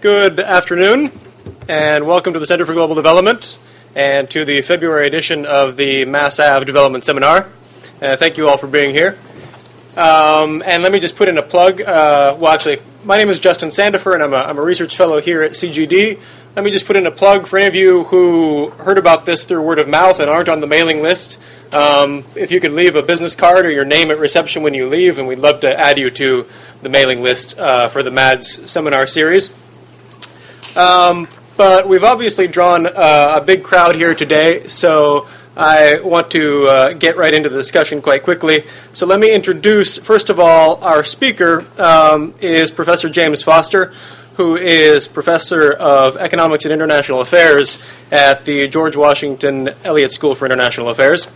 Good afternoon, and welcome to the Center for Global Development and to the February edition of the Mass Ave Development Seminar. Thank you all for being here. And let me just put in a plug. My name is Justin Sandifer, and I'm a research fellow here at CGD. Let me just put in a plug for any of you who heard about this through word of mouth and aren't on the mailing list. If you could leave a business card or your name at reception when you leave, and we'd love to add you to the mailing list for the MADS seminar series. But we've obviously drawn a big crowd here today, so I want to get right into the discussion quite quickly. So let me introduce, first of all, our speaker is Professor James Foster, who is Professor of Economics and International Affairs at the George Washington Elliott School for International Affairs.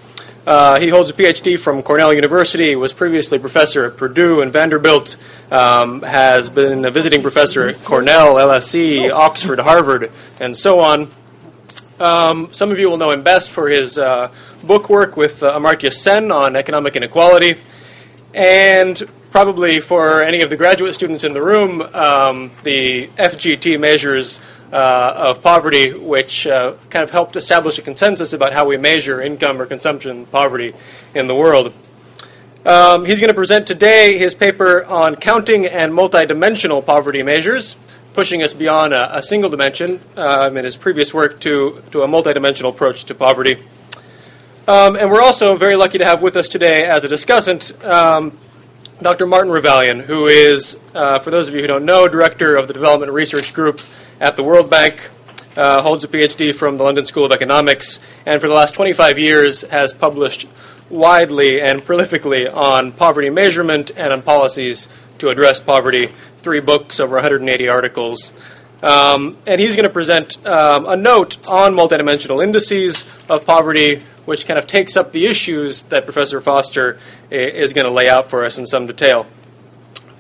He holds a PhD from Cornell University, was previously professor at Purdue and Vanderbilt, has been a visiting professor at Cornell, LSE, Oxford, Harvard, and so on. Some of you will know him best for his book work with Amartya Sen on economic inequality, and probably for any of the graduate students in the room, the FGT measures of poverty, which kind of helped establish a consensus about how we measure income or consumption poverty in the world. He's going to present today his paper on counting and multidimensional poverty measures, pushing us beyond a single dimension in his previous work to a multidimensional approach to poverty. And we're also very lucky to have with us today as a discussant Dr. Martin Ravallion, who is, for those of you who don't know, director of the Development Research Group at the World Bank, holds a PhD from the London School of Economics, and for the last 25 years has published widely and prolifically on poverty measurement and on policies to address poverty, 3 books, over 180 articles. And he's going to present a note on multidimensional indices of poverty, which kind of takes up the issues that Professor Foster is going to lay out for us in some detail.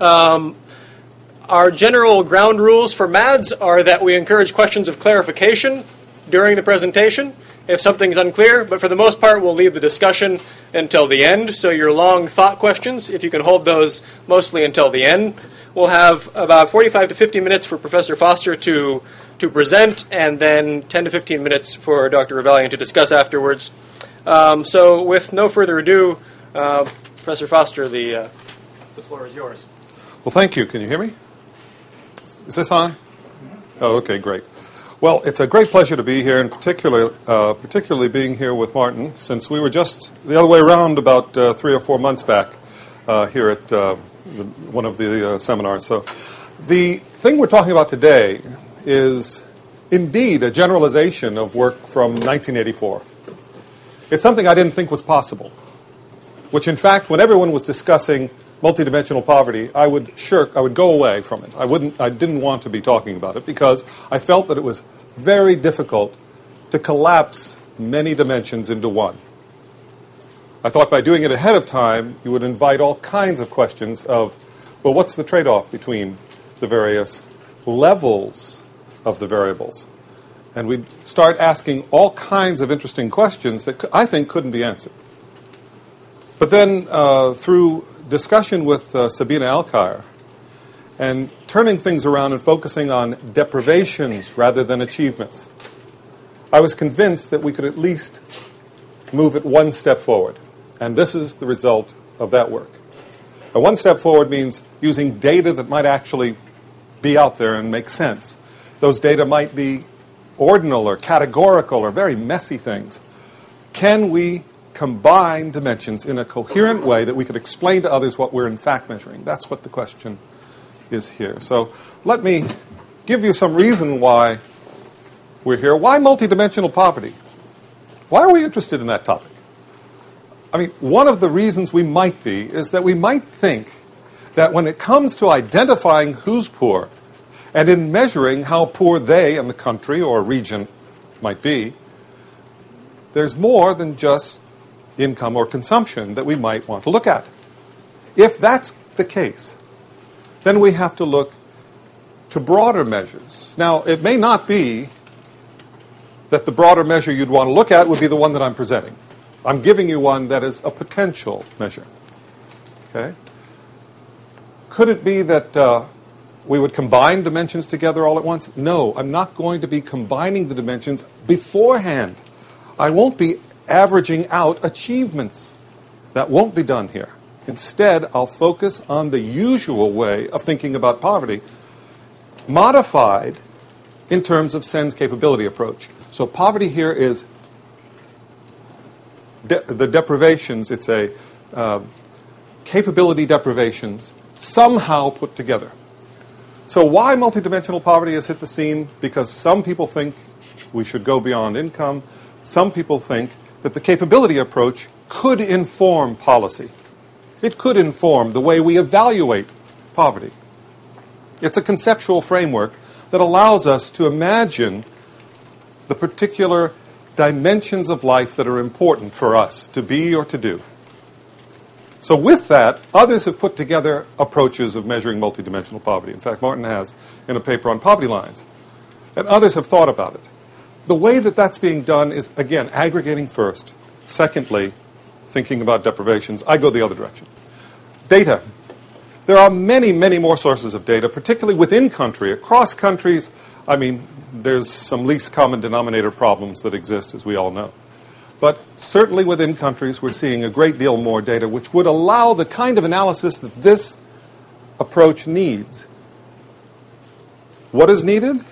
Our general ground rules for MADS are that we encourage questions of clarification during the presentation if something's unclear, but for the most part we'll leave the discussion until the end. So your long thought questions, if you can hold those mostly until the end. We'll have about 45 to 50 minutes for Professor Foster to present, and then 10 to 15 minutes for Dr. Ravallion to discuss afterwards. So with no further ado, Professor Foster, the floor is yours. Well, thank you. Can you hear me? Is this on? Oh, okay, great. Well, it's a great pleasure to be here, and particularly being here with Martin, since we were just the other way around about 3 or 4 months back here at one of the seminars. So the thing we're talking about today is indeed a generalization of work from 1984. It's something I didn't think was possible, which in fact, when everyone was discussing multidimensional poverty, I would go away from it. I didn't want to be talking about it because I felt that it was very difficult to collapse many dimensions into one. I thought by doing it ahead of time, you would invite all kinds of questions of, well, what's the trade-off between the various levels of the variables? And we'd start asking all kinds of interesting questions that I think couldn't be answered. But then through discussion with Sabina Alkire and turning things around and focusing on deprivations rather than achievements, I was convinced that we could at least move it one step forward. And this is the result of that work. And one step forward means using data that might actually be out there and make sense. Those data might be ordinal or categorical or very messy things. Can we combine dimensions in a coherent way that we could explain to others what we're in fact measuring? That's what the question is here. So let me give you some reason why we're here. Why multidimensional poverty? Why are we interested in that topic? I mean, one of the reasons we might be is that we might think that when it comes to identifying who's poor and in measuring how poor they and the country or region might be, there's more than just income or consumption that we might want to look at. If that's the case, then we have to look to broader measures. Now, it may not be that the broader measure you'd want to look at would be the one that I'm presenting. I'm giving you one that is a potential measure. Okay? Could it be that we would combine dimensions together all at once? No, I'm not going to be combining the dimensions beforehand. I won't be averaging out achievements. That won't be done here. Instead, I'll focus on the usual way of thinking about poverty, modified in terms of Sen's capability approach. So poverty here is the deprivations. It's a capability deprivations somehow put together. So why multidimensional poverty has hit the scene? Because some people think we should go beyond income. Some people think that the capability approach could inform policy. It could inform the way we evaluate poverty. It's a conceptual framework that allows us to imagine the particular dimensions of life that are important for us to be or to do. So with that, others have put together approaches of measuring multidimensional poverty. In fact, Martin has in a paper on poverty lines. And others have thought about it. The way that that's being done is, again, aggregating first. Secondly, thinking about deprivations. I go the other direction. Data. There are many, many more sources of data, particularly within country. Across countries, I mean, there's some least common denominator problems that exist, as we all know. But certainly within countries, we're seeing a great deal more data, which would allow the kind of analysis that this approach needs. What is needed?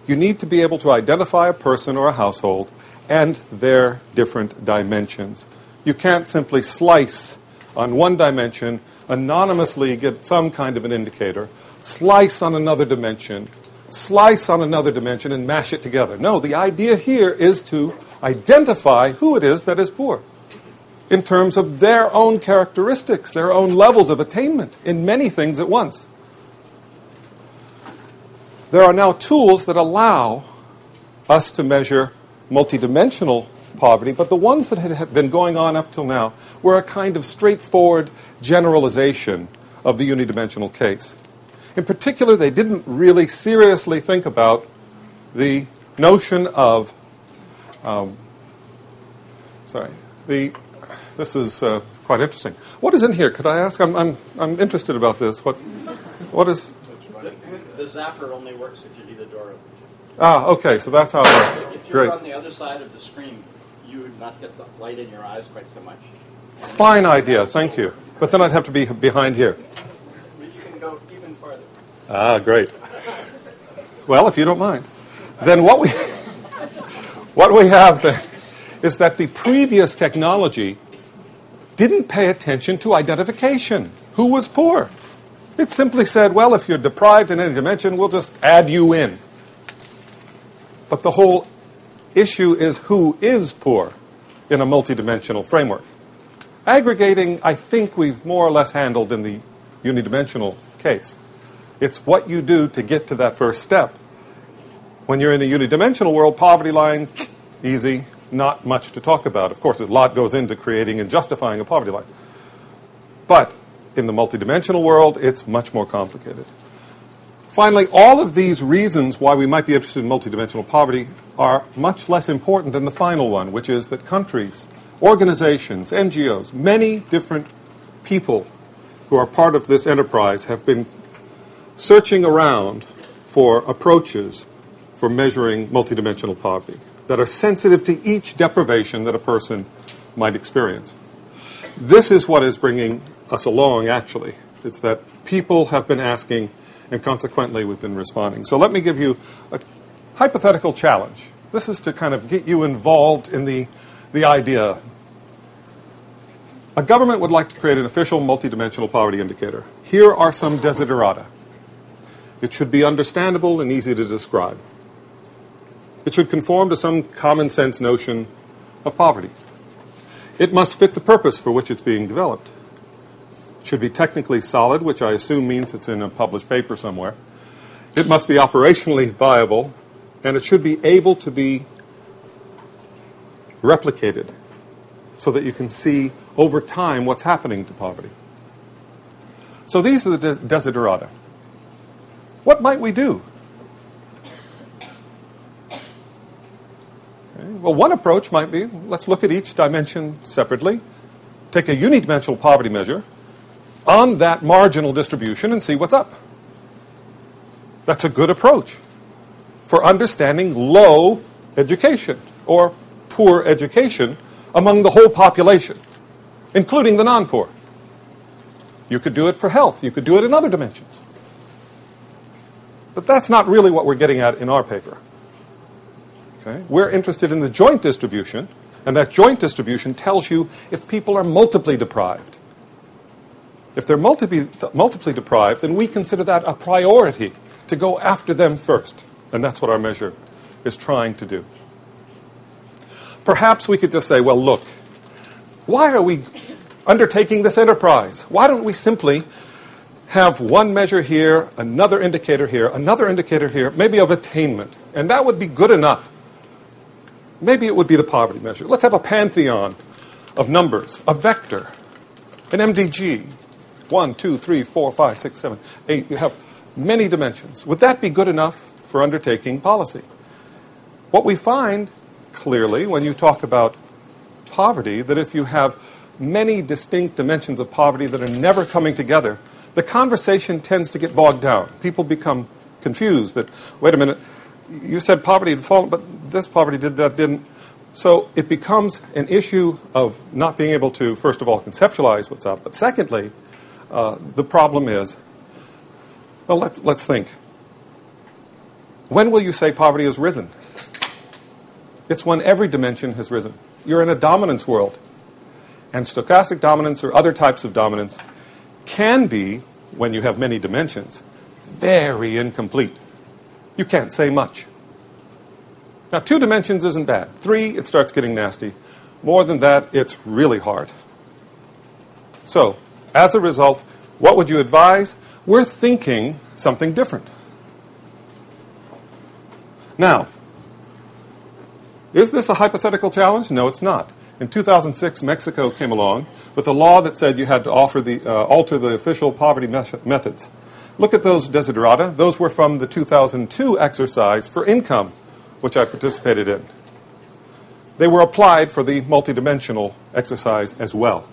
You need to be able to identify a person or a household and their different dimensions. You can't simply slice on one dimension, anonymously get some kind of an indicator, slice on another dimension, slice on another dimension, and mash it together. No, the idea here is to identify who it is that is poor in terms of their own characteristics, their own levels of attainment in many things at once. There are now tools that allow us to measure multidimensional poverty, but the ones that had been going on up till now were a kind of straightforward generalization of the unidimensional case. In particular, they didn't really seriously think about the notion of this is quite interesting. What is in here? Could I ask? I'm interested about this. What is? The zapper only works if you leave the door open. Ah, okay. So that's how it works. If you're Great. on the other side of the screen, you would not get the light in your eyes quite so much. Fine idea. Thank you. But then I'd have to be behind here. You can go even farther. Ah, great. Well, if you don't mind, then what we have then is that the previous technology didn't pay attention to identification. Who was poor? It simply said, well, if you're deprived in any dimension, we'll just add you in. But the whole issue is who is poor in a multidimensional framework. Aggregating, I think we've more or less handled in the unidimensional case. It's what you do to get to that first step. When you're in a unidimensional world, poverty line, easy, not much to talk about. Of course, a lot goes into creating and justifying a poverty line. But in the multidimensional world, it's much more complicated. Finally, all of these reasons why we might be interested in multidimensional poverty are much less important than the final one, which is that countries, organizations, NGOs, many different people who are part of this enterprise have been searching around for approaches for measuring multidimensional poverty that are sensitive to each deprivation that a person might experience. This is what is bringing us along, actually. It's that people have been asking, and consequently we've been responding. So let me give you a hypothetical challenge. This is to kind of get you involved in the idea. A government would like to create an official multidimensional poverty indicator. Here are some desiderata. It should be understandable and easy to describe. It should conform to some common sense notion of poverty. It must fit the purpose for which it's being developed. It should be technically solid, which I assume means it's in a published paper somewhere. It must be operationally viable, and it should be able to be replicated so that you can see over time what's happening to poverty. So these are the desiderata. What might we do? Well, one approach might be, let's look at each dimension separately, take a unidimensional poverty measure on that marginal distribution and see what's up. That's a good approach for understanding low education or poor education among the whole population, including the non-poor. You could do it for health. You could do it in other dimensions. But that's not really what we're getting at in our paper. Okay? We're interested in the joint distribution, and that joint distribution tells you if people are multiply deprived. If they're multiply deprived, then we consider that a priority to go after them first. And that's what our measure is trying to do. Perhaps we could just say, well, look, why are we undertaking this enterprise? Why don't we simply have one measure here, another indicator here, maybe of attainment, and that would be good enough. Maybe it would be the poverty measure. Let's have a pantheon of numbers, a vector, an MDG, 1, 2, 3, 4, 5, 6, 7, 8. You have many dimensions. Would that be good enough for undertaking policy? What we find clearly when you talk about poverty, that if you have many distinct dimensions of poverty that are never coming together, the conversation tends to get bogged down. People become confused that, wait a minute, you said poverty had fallen, but this poverty did, that didn't. So it becomes an issue of not being able to, first of all, conceptualize what's up. But secondly, the problem is, well, let's think. When will you say poverty has risen? It's when every dimension has risen. You're in a dominance world. And stochastic dominance or other types of dominance can be, when you have many dimensions, very incomplete. You can't say much. Now, 2 dimensions isn't bad. 3, it starts getting nasty. More than that, it's really hard. So, as a result, what would you advise? We're thinking something different. Now, is this a hypothetical challenge? No, it's not. In 2006, Mexico came along with a law that said you had to alter the official poverty methods. Look at those desiderata. Those were from the 2002 exercise for income, which I participated in. They were applied for the multidimensional exercise as well.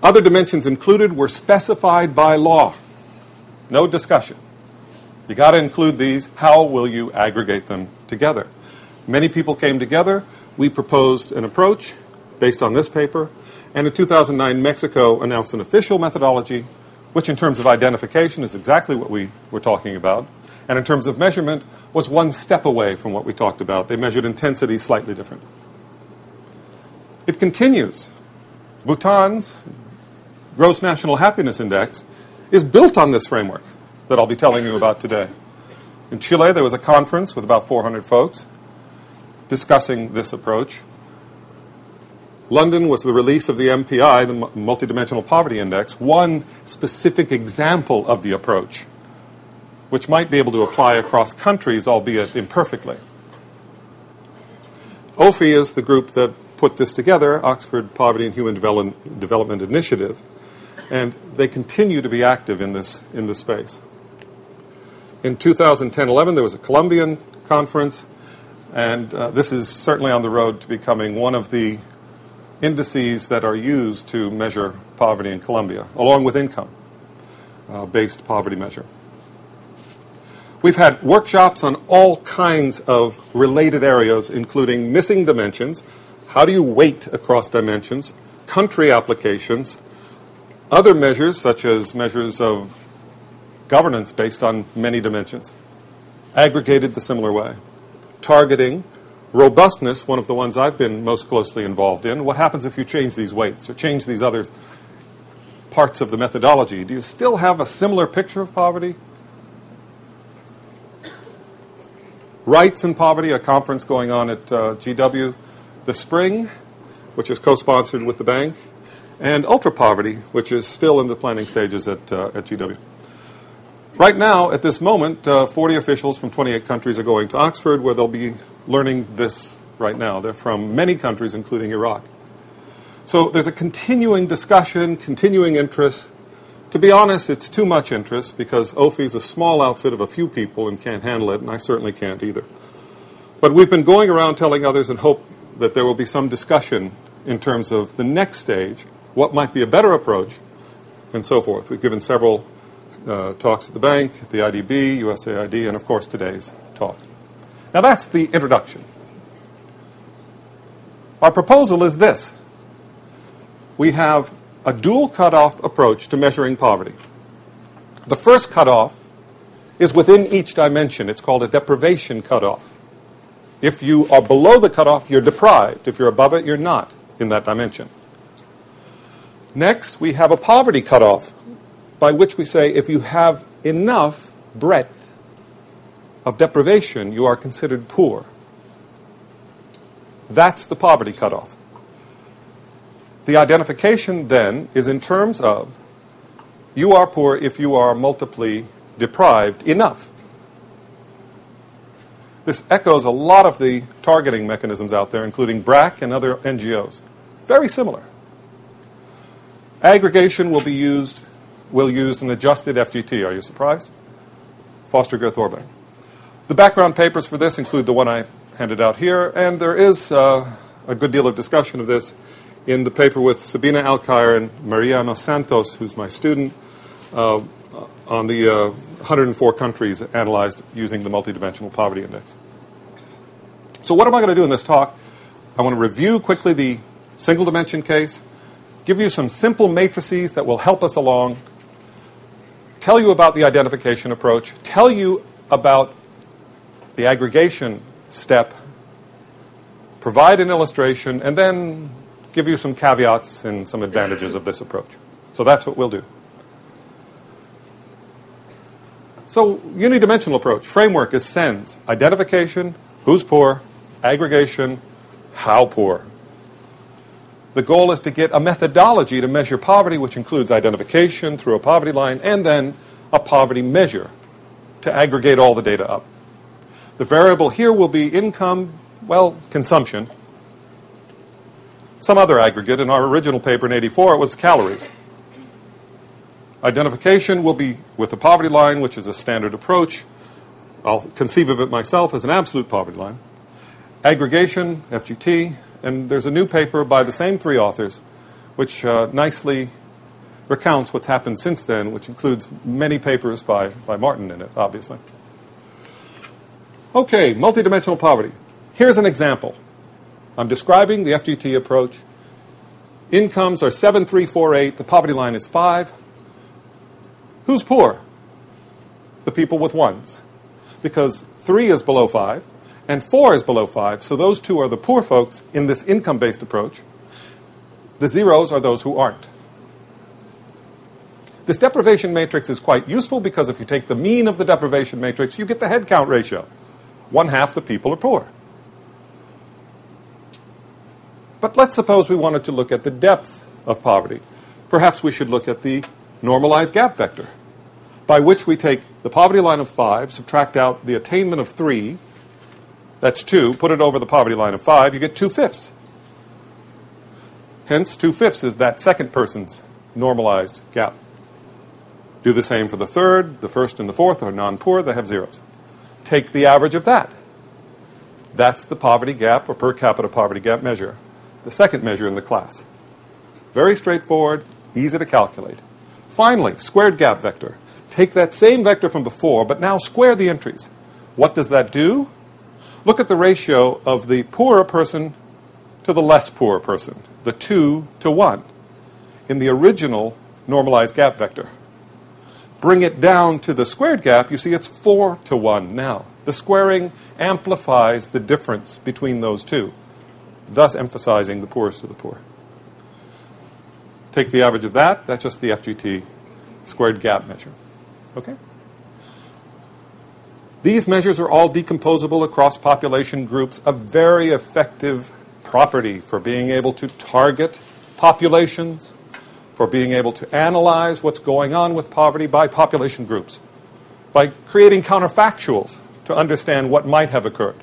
Other dimensions included were specified by law. No discussion. You got to include these. How will you aggregate them together? Many people came together. We proposed an approach based on this paper. And in 2009, Mexico announced an official methodology, which in terms of identification is exactly what we were talking about. And in terms of measurement, was one step away from what we talked about. They measured intensity slightly different. It continues. Bhutan's Gross National Happiness Index is built on this framework that I'll be telling you about today. In Chile, there was a conference with about 400 folks discussing this approach. London was the release of the MPI, the Multidimensional Poverty Index, one specific example of the approach, which might be able to apply across countries, albeit imperfectly. OFI is the group that put this together, Oxford Poverty and Human Development Initiative, and they continue to be active in this space. In 2010-11, there was a Colombian conference, and this is certainly on the road to becoming one of the indices that are used to measure poverty in Colombia, along with income-based poverty measure. We've had workshops on all kinds of related areas, including missing dimensions, how do you weight across dimensions, country applications, other measures such as measures of governance based on many dimensions, aggregated the similar way, targeting, robustness, one of the ones I've been most closely involved in. What happens if you change these weights or change these other parts of the methodology? Do you still have a similar picture of poverty? Rights and Poverty, a conference going on at GW this spring, which is co-sponsored with the bank, and Ultra Poverty, which is still in the planning stages at GW. Right now, at this moment, 40 officials from 28 countries are going to Oxford, where they'll be learning this right now. They're from many countries, including Iraq. So there's a continuing discussion, continuing interest. To be honest, it's too much interest because OFI is a small outfit of a few people and can't handle it, and I certainly can't either. But we've been going around telling others and hope that there will be some discussion in terms of the next stage, what might be a better approach, and so forth. We've given several talks at the bank, the IDB, USAID, and of course today's talk. Now that's the introduction. Our proposal is this. We have a dual cutoff approach to measuring poverty. The first cutoff is within each dimension. It's called a deprivation cutoff. If you are below the cutoff, you're deprived. If you're above it, you're not in that dimension. Next, we have a poverty cutoff, by which we say if you have enough breadth of deprivation, you are considered poor. That's the poverty cutoff. The identification then is in terms of you are poor if you are multiply deprived enough. This echoes a lot of the targeting mechanisms out there, including BRAC and other NGOs. Very similar. Aggregation will use an adjusted FGT. Are you surprised? Foster Greer Thorbecke. The background papers for this include the one I handed out here, and there is a good deal of discussion of this in the paper with Sabina Alcair and Mariana Santos, who's my student, on the 104 countries analyzed using the Multidimensional Poverty Index. So what am I going to do in this talk? I want to review quickly the single dimension case, give you some simple matrices that will help us along, tell you about the identification approach, tell you about the aggregation step, provide an illustration, and then give you some caveats and some advantages of this approach. So that's what we'll do. So unidimensional approach. Framework is SENS. Identification, who's poor, aggregation, how poor. The goal is to get a methodology to measure poverty, which includes identification through a poverty line, and then a poverty measure to aggregate all the data up. The variable here will be income, well, consumption. Some other aggregate. In our original paper in '84, it was calories. Identification will be with the poverty line, which is a standard approach. I'll conceive of it myself as an absolute poverty line. Aggregation, FGT, and there's a new paper by the same three authors, which nicely recounts what's happened since then, which includes many papers by Martin in it, obviously. Okay, multidimensional poverty. Here's an example. I'm describing the FGT approach. Incomes are 7,348. The poverty line is 5. Who's poor? The people with ones. Because 3 is below 5, and 4 is below 5, so those two are the poor folks in this income-based approach. The zeros are those who aren't. This deprivation matrix is quite useful because if you take the mean of the deprivation matrix, you get the head count ratio. 1/2 the people are poor. But let's suppose we wanted to look at the depth of poverty. Perhaps we should look at the normalized gap vector, by which we take the poverty line of 5, subtract out the attainment of 3, that's 2, put it over the poverty line of 5, you get 2/5. Hence, 2/5 is that second person's normalized gap. Do the same for the third, the first and the fourth are non-poor, they have zeros. Take the average of that. That's the poverty gap or per capita poverty gap measure, the second measure in the class. Very straightforward, easy to calculate. Finally, squared gap vector. Take that same vector from before, but now square the entries. What does that do? Look at the ratio of the poorer person to the less poor person, the 2 to 1, in the original normalized gap vector. Bring it down to the squared gap, you see it's 4 to 1 now. The squaring amplifies the difference between those two, thus emphasizing the poorest of the poor. Take the average of that, that's just the FGT squared gap measure. Okay? These measures are all decomposable across population groups, a very effective property for being able to target populations, for being able to analyze what's going on with poverty by population groups, by creating counterfactuals to understand what might have occurred.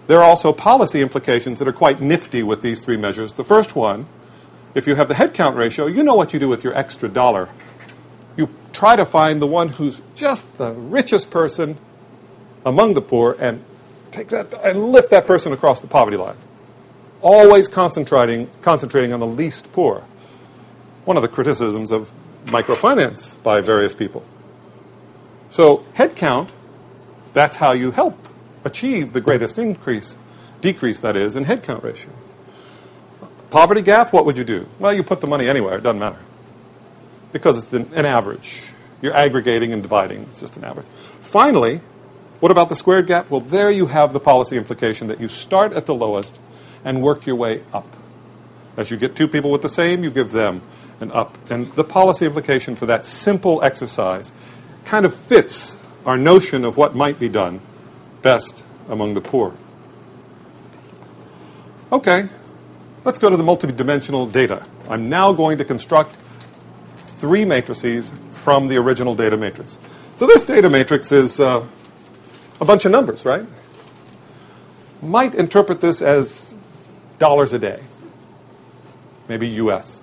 There are also policy implications that are quite nifty with these three measures. The first one, if you have the headcount ratio, you know what you do with your extra dollar. You try to find the one who's just the richest person among the poor and take that and lift that person across the poverty line. Always concentrating on the least poor. one of the criticisms of microfinance by various people. So headcount, that's how you help achieve the greatest decrease that is, in headcount ratio. Poverty gap, what would you do? Well, you put the money anywhere, it doesn't matter. Because it's an average. You're aggregating and dividing, it's just an average. Finally, what about the squared gap? Well, there you have the policy implication that you start at the lowest and work your way up. As you get two people with the same, you give them an up. And the policy implication for that simple exercise kind of fits our notion of what might be done best among the poor. Okay, let's go to the multidimensional data. I'm now going to construct three matrices from the original data matrix. So this data matrix is a bunch of numbers, right? Might interpret this as dollars a day, maybe US.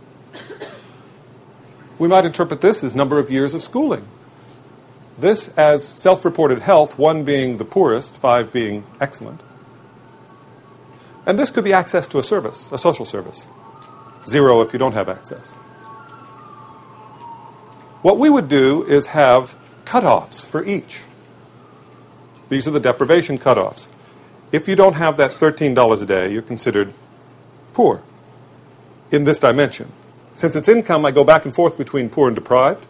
We might interpret this as number of years of schooling. This as self-reported health, 1 being the poorest, 5 being excellent. And this could be access to a service, a social service. 0 if you don't have access. What we would do is have cutoffs for each. These are the deprivation cutoffs. If you don't have that $13 a day, you're considered poor in this dimension. Since it's income, I go back and forth between poor and deprived.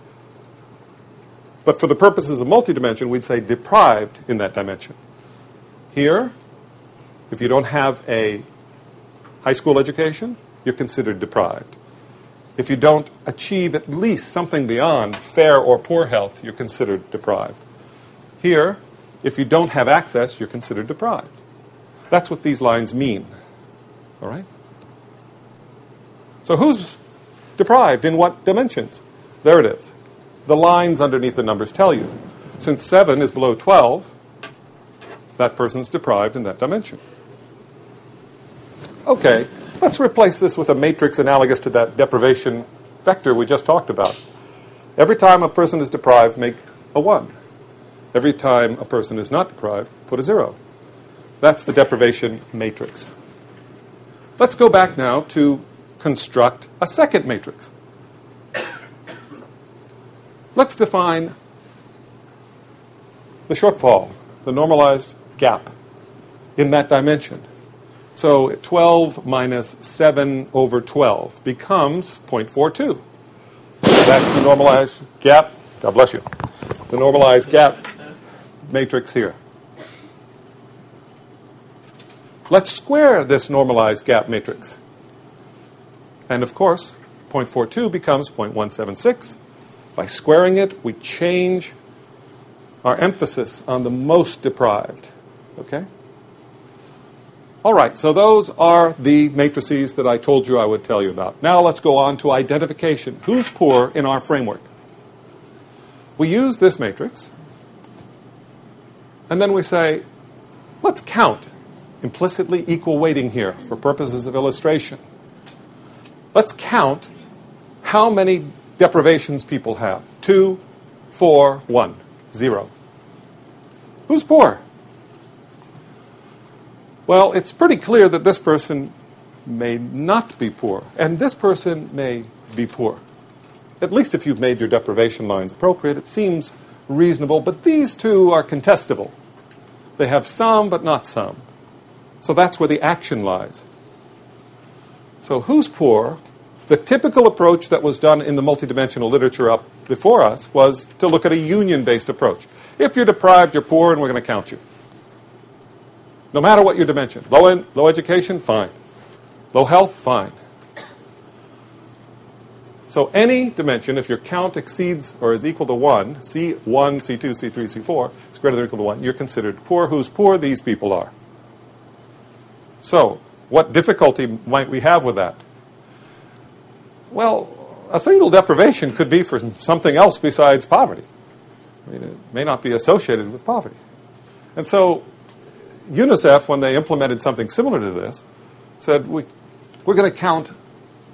But for the purposes of multidimension, we'd say deprived in that dimension. Here, if you don't have a high school education, you're considered deprived. If you don't achieve at least something beyond fair or poor health, you're considered deprived. Here, if you don't have access, you're considered deprived. That's what these lines mean. All right? So who's deprived in what dimensions? There it is. The lines underneath the numbers tell you. Since 7 is below 12, that person's deprived in that dimension. Okay, let's replace this with a matrix analogous to that deprivation vector we just talked about. Every time a person is deprived, make a 1. Every time a person is not deprived, put a 0. That's the deprivation matrix. Let's go back now to construct a second matrix. Let's define the shortfall, the normalized gap in that dimension. So 12 minus 7 over 12 becomes 0.42. That's the normalized gap. God bless you. The normalized gap matrix here. Let's square this normalized gap matrix. And of course, 0.42 becomes 0.176. By squaring it, we change our emphasis on the most deprived. Okay? All right, so those are the matrices that I told you I would tell you about. Now let's go on to identification. Who's poor in our framework? We use this matrix, and then we say, let's count. Implicitly equal weighting here for purposes of illustration. Let's count how many deprivations people have. 2, 4, 1, 0. Who's poor? Well, it's pretty clear that this person may not be poor, and this person may be poor. At least if you've made your deprivation lines appropriate, it seems reasonable, but these two are contestable. They have some, but not some. So that's where the action lies. So who's poor? The typical approach that was done in the multidimensional literature up before us was to look at a union-based approach. If you're deprived, you're poor, and we're going to count you. No matter what your dimension. Low education, fine. Low health, fine. So any dimension, if your count exceeds or is equal to 1, C1, C2, C3, C4, is greater than or equal to 1, you're considered poor. Who's poor? These people are. So what difficulty might we have with that? Well, a single deprivation could be for something else besides poverty. I mean, it may not be associated with poverty. And so UNICEF, when they implemented something similar to this, said we're going to count,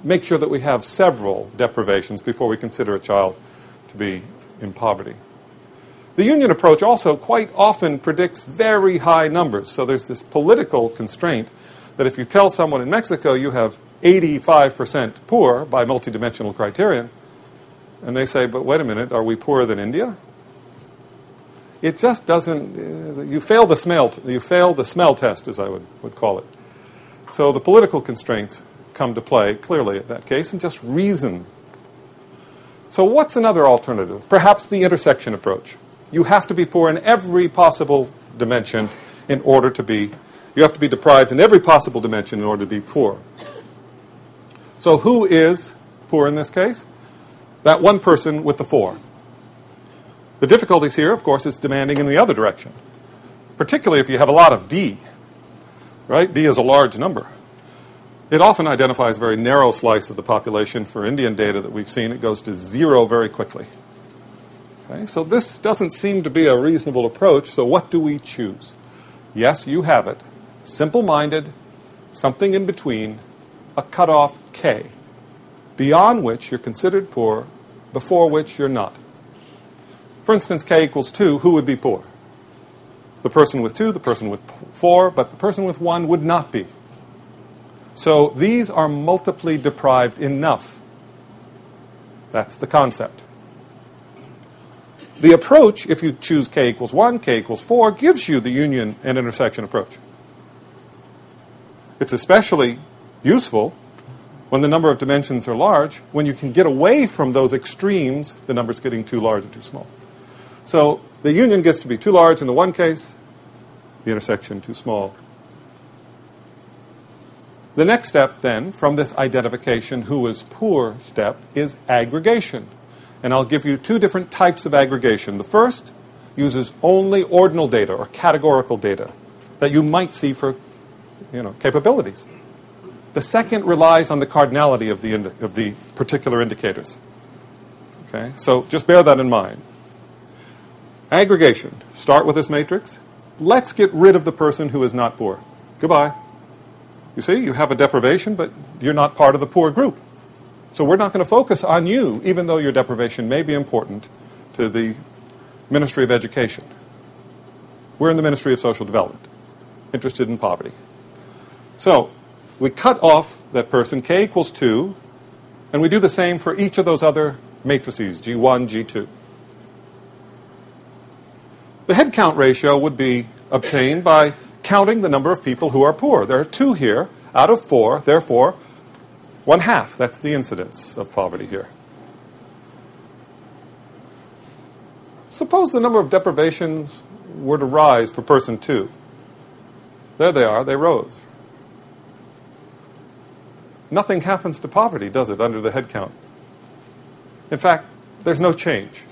make sure that we have several deprivations before we consider a child to be in poverty. The union approach also quite often predicts very high numbers. So there's this political constraint that if you tell someone in Mexico you have 85% poor by multidimensional criterion. And they say, but wait a minute, are we poorer than India? It just doesn't, you fail the smell test, as I would call it. So the political constraints come to play clearly in that case, and just reason. So what's another alternative? Perhaps the intersection approach. You have to be poor in every possible dimension in order to be, you have to be deprived in every possible dimension in order to be poor. So who is poor in this case? That one person with the 4. The difficulties here, of course, is demanding in the other direction, particularly if you have a lot of D, right? D is a large number. It often identifies a very narrow slice of the population. For Indian data that we've seen, it goes to 0 very quickly. Okay? So this doesn't seem to be a reasonable approach, so what do we choose? Yes, you have it. Simple-minded, something in between, a cutoff K, beyond which you're considered poor, before which you're not. For instance, K equals 2, who would be poor? The person with 2, the person with 4, but the person with 1 would not be. So these are multiply deprived enough. That's the concept. The approach, if you choose K equals 1, K equals 4, gives you the union and intersection approach. It's especially useful when the number of dimensions are large, when you can get away from those extremes, the numbers getting too large or too small. So the union gets to be too large in the one case, the intersection too small. The next step, then, from this identification who is poor step, is aggregation. And I'll give you 2 different types of aggregation. The first uses only ordinal data or categorical data that you might see for capabilities. The second relies on the cardinality of the particular indicators. Okay? So just bear that in mind. Aggregation. Start with this matrix. Let's get rid of the person who is not poor. Goodbye. You see, you have a deprivation, but you're not part of the poor group. So we're not going to focus on you, even though your deprivation may be important to the Ministry of Education. We're in the Ministry of Social Development, interested in poverty. So we cut off that person, K equals 2, and we do the same for each of those other matrices, G1, G2. The head count ratio would be obtained by counting the number of people who are poor. There are 2 here out of 4, therefore 1/2. That's the incidence of poverty here. Suppose the number of deprivations were to rise for person 2. There they are, they rose. Nothing happens to poverty, does it, under the head count? In fact, there's no change.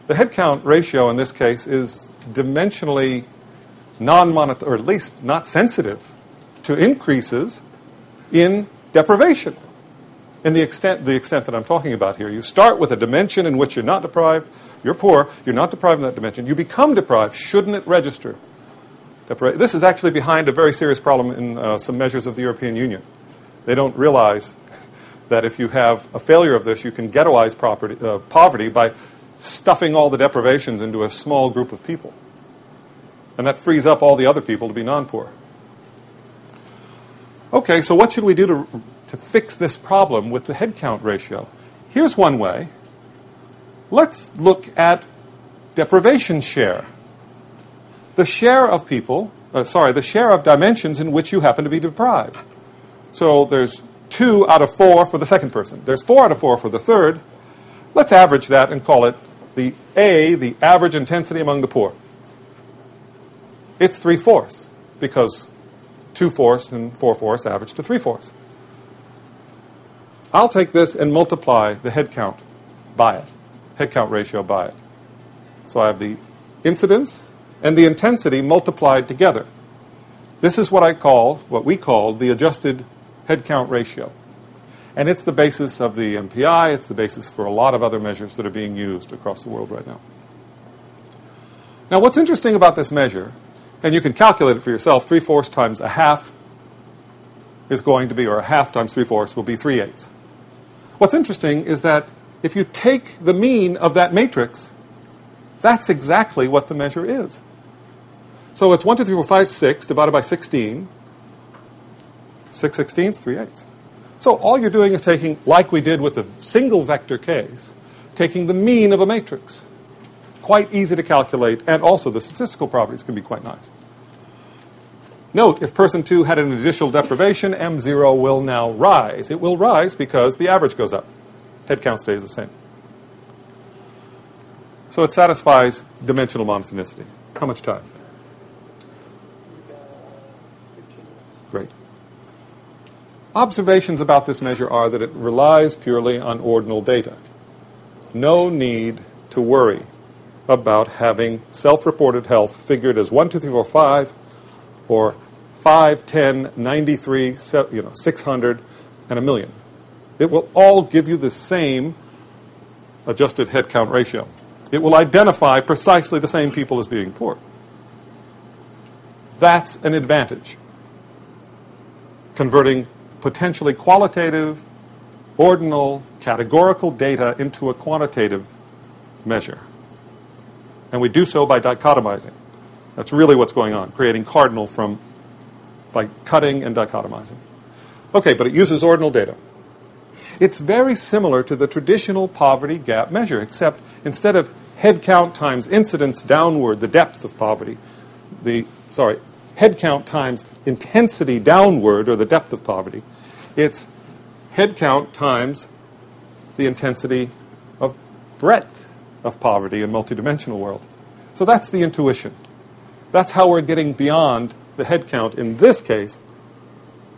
The head count ratio in this case is dimensionally non-monetary, or at least not sensitive to increases in deprivation. In the extent that I'm talking about here, you start with a dimension in which you're not deprived, you're poor, you're not deprived in that dimension, you become deprived, shouldn't it register? This is actually behind a very serious problem in some measures of the European Union. They don't realize that if you have a failure of this, you can ghettoize poverty by stuffing all the deprivations into a small group of people. And that frees up all the other people to be non-poor. Okay, so what should we do to fix this problem with the head count ratio? Here's one way. Let's look at deprivation share. The share of people, the share of dimensions in which you happen to be deprived. So there's 2 out of 4 for the second person. There's 4 out of 4 for the third. Let's average that and call it the average intensity among the poor. It's 3/4 because 2/4 and 4/4 average to 3/4. I'll take this and multiply the head count by it, head count ratio by it. So I have the incidence and the intensity multiplied together. This is what we call the adjusted head count ratio. And it's the basis of the MPI. It's the basis for a lot of other measures that are being used across the world right now. Now, what's interesting about this measure, and you can calculate it for yourself, 3/4 times 1/2 is going to be, or 1/2 times 3/4 will be 3/8. What's interesting is that if you take the mean of that matrix, that's exactly what the measure is. So it's 1, 2, 3, 4, 5, 6 divided by 16. 6/16, 3/8. So all you're doing is taking, like we did with a single vector case, taking the mean of a matrix. Quite easy to calculate, and also the statistical properties can be quite nice. Note, if person 2 had an additional deprivation, M0 will now rise. It will rise because the average goes up. Head count stays the same. So it satisfies dimensional monotonicity. How much time? Great. Observations about this measure are that it relies purely on ordinal data. No need to worry about having self-reported health figured as 1, 2, 3, 4, 5, or 5, 10, 93, 600, and 1,000,000. It will all give you the same adjusted head count ratio. It will identify precisely the same people as being poor. That's an advantage. Converting potentially qualitative, ordinal, categorical data into a quantitative measure. And we do so by dichotomizing. That's really what's going on, creating cardinal by cutting and dichotomizing. Okay, but it uses ordinal data. It's very similar to the traditional poverty gap measure, except instead of head count times incidence downward, the depth of poverty, head count times intensity downward, or the depth of poverty, it's head count times the intensity of breadth of poverty in multidimensional world. So that's the intuition. That's how we're getting beyond the head count in this case,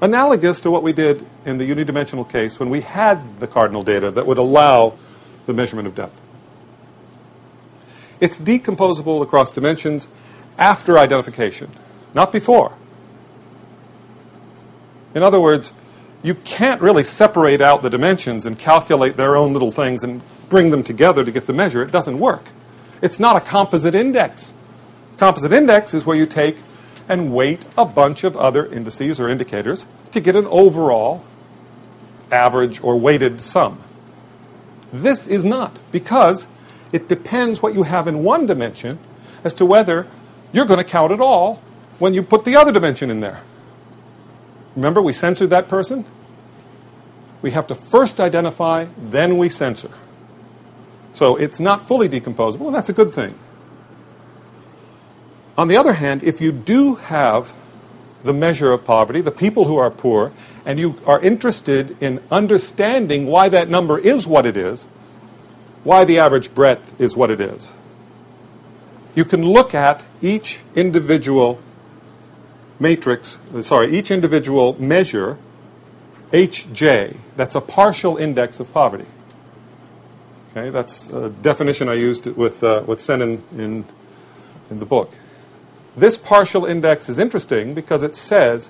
analogous to what we did in the unidimensional case when we had the cardinal data that would allow the measurement of depth. It's decomposable across dimensions after identification, not before. In other words, you can't really separate out the dimensions and calculate their own little things and bring them together to get the measure. It doesn't work. It's not a composite index. Composite index is where you take and weight a bunch of other indices or indicators to get an overall average or weighted sum. This is not, because it depends what you have in one dimension as to whether you're going to count it all when you put the other dimension in there. Remember, we censored that person? We have to first identify, then we censor. So it's not fully decomposable, and that's a good thing. On the other hand, if you do have the measure of poverty, the people who are poor, and you are interested in understanding why that number is what it is, why the average breadth is what it is, you can look at each individual each individual measure, HJ, that's a partial index of poverty. Okay, that's a definition I used with Sen in the book. This partial index is interesting because it says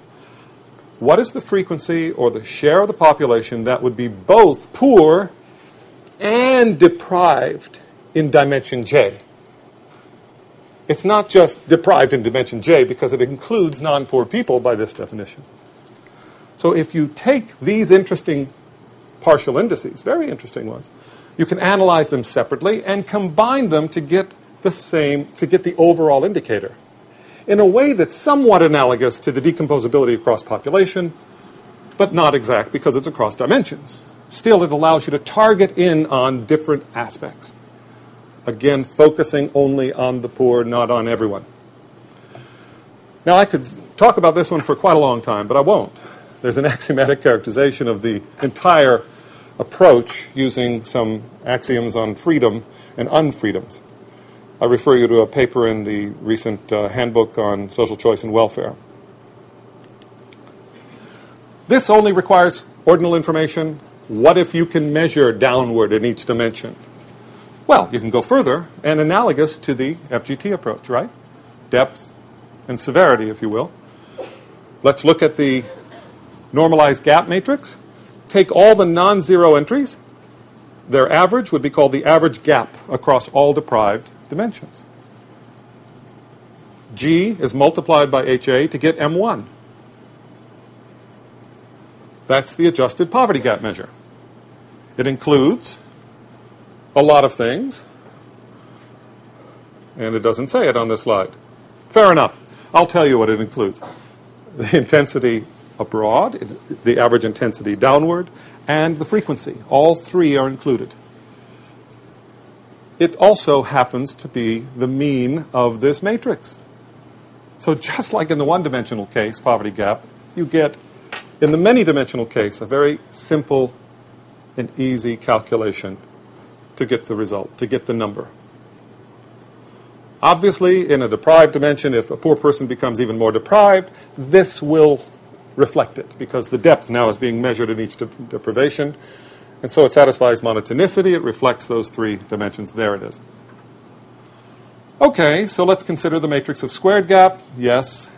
what is the frequency or the share of the population that would be both poor and deprived in dimension J. It's not just deprived in dimension J because it includes non-poor people by this definition. So if you take these interesting partial indices, very interesting ones, you can analyze them separately and combine them to get the overall indicator in a way that's somewhat analogous to the decomposability across population, but not exact because it's across dimensions. Still, it allows you to target in on different aspects. Again, focusing only on the poor, not on everyone. Now, I could talk about this one for quite a long time, but I won't. There's an axiomatic characterization of the entire approach using some axioms on freedom and unfreedoms. I refer you to a paper in the recent handbook on social choice and welfare. This only requires ordinal information. What if you can measure downward in each dimension? Well, you can go further and analogous to the FGT approach, right? Depth and severity, if you will. Let's look at the normalized gap matrix. Take all the non-zero entries. Their average would be called the average gap across all deprived dimensions. G is multiplied by HA to get M1. That's the adjusted poverty gap measure. It includes a lot of things, and it doesn't say it on this slide. Fair enough. I'll tell you what it includes. The intensity abroad, the average intensity downward, and the frequency. All three are included. It also happens to be the mean of this matrix. So just like in the one-dimensional case, poverty gap, you get, in the many-dimensional case, a very simple and easy calculation to get the result, to get the number. Obviously, in a deprived dimension, if a poor person becomes even more deprived, this will reflect it, because the depth now is being measured in each deprivation. And so it satisfies monotonicity. It reflects those three dimensions. There it is. Okay, so let's consider the matrix of squared gap. Yes,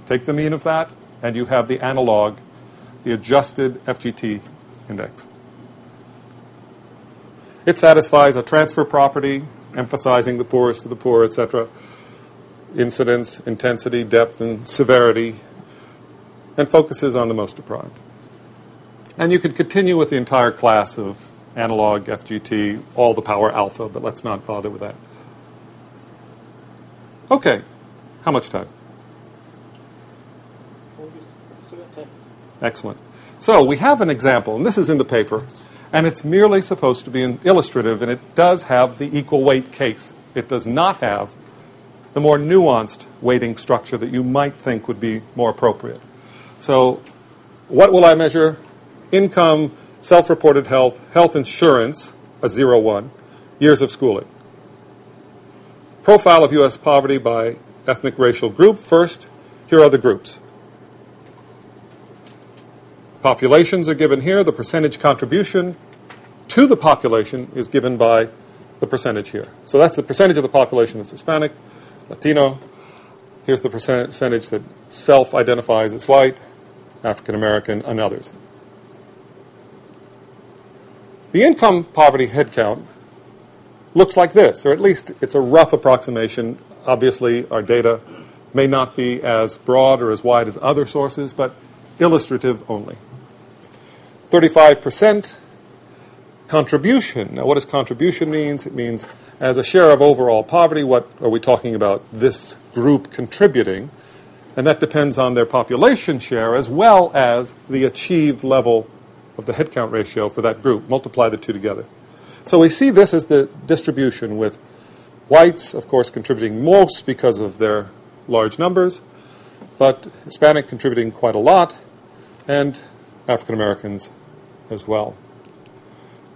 take the mean of that, and you have the analog, the adjusted FGT index. It satisfies a transfer property, emphasizing the poorest of the poor, etc. Incidence, intensity, depth, and severity, and focuses on the most deprived. And you could continue with the entire class of analog FGT, all the power alpha, but let's not bother with that. Okay, how much time? Excellent. So we have an example, and this is in the paper, and it's merely supposed to be an illustrative, and it does have the equal weight case. It does not have the more nuanced weighting structure that you might think would be more appropriate. So what will I measure? Income, self-reported health, health insurance, a 0-1, years of schooling. Profile of U.S. poverty by ethnic racial group. First, here are the groups. Populations are given here. The percentage contribution to the population is given by the percentage here. So that's the percentage of the population that's Hispanic, Latino. Here's the percentage that self-identifies as white, African American, and others. The income poverty headcount looks like this, or at least it's a rough approximation. Obviously, our data may not be as broad or as wide as other sources, but illustrative only. 35% contribution. Now, what does contribution mean? It means as a share of overall poverty, what are we talking about this group contributing? And that depends on their population share as well as the achieved level of the headcount ratio for that group. Multiply the two together. So we see this as the distribution, with whites, of course, contributing most because of their large numbers, but Hispanic contributing quite a lot, and African Americans as well.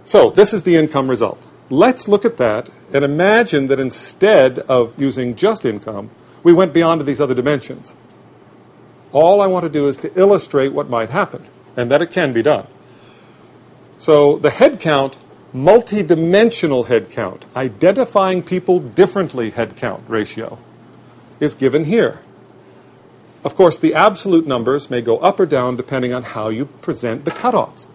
So this is the income result. Let's look at that and imagine that instead of using just income, we went beyond to these other dimensions. All I want to do is to illustrate what might happen, and that it can be done. So the head count, multidimensional head count, identifying people differently head count ratio, is given here. Of course, the absolute numbers may go up or down depending on how you present the cutoffs.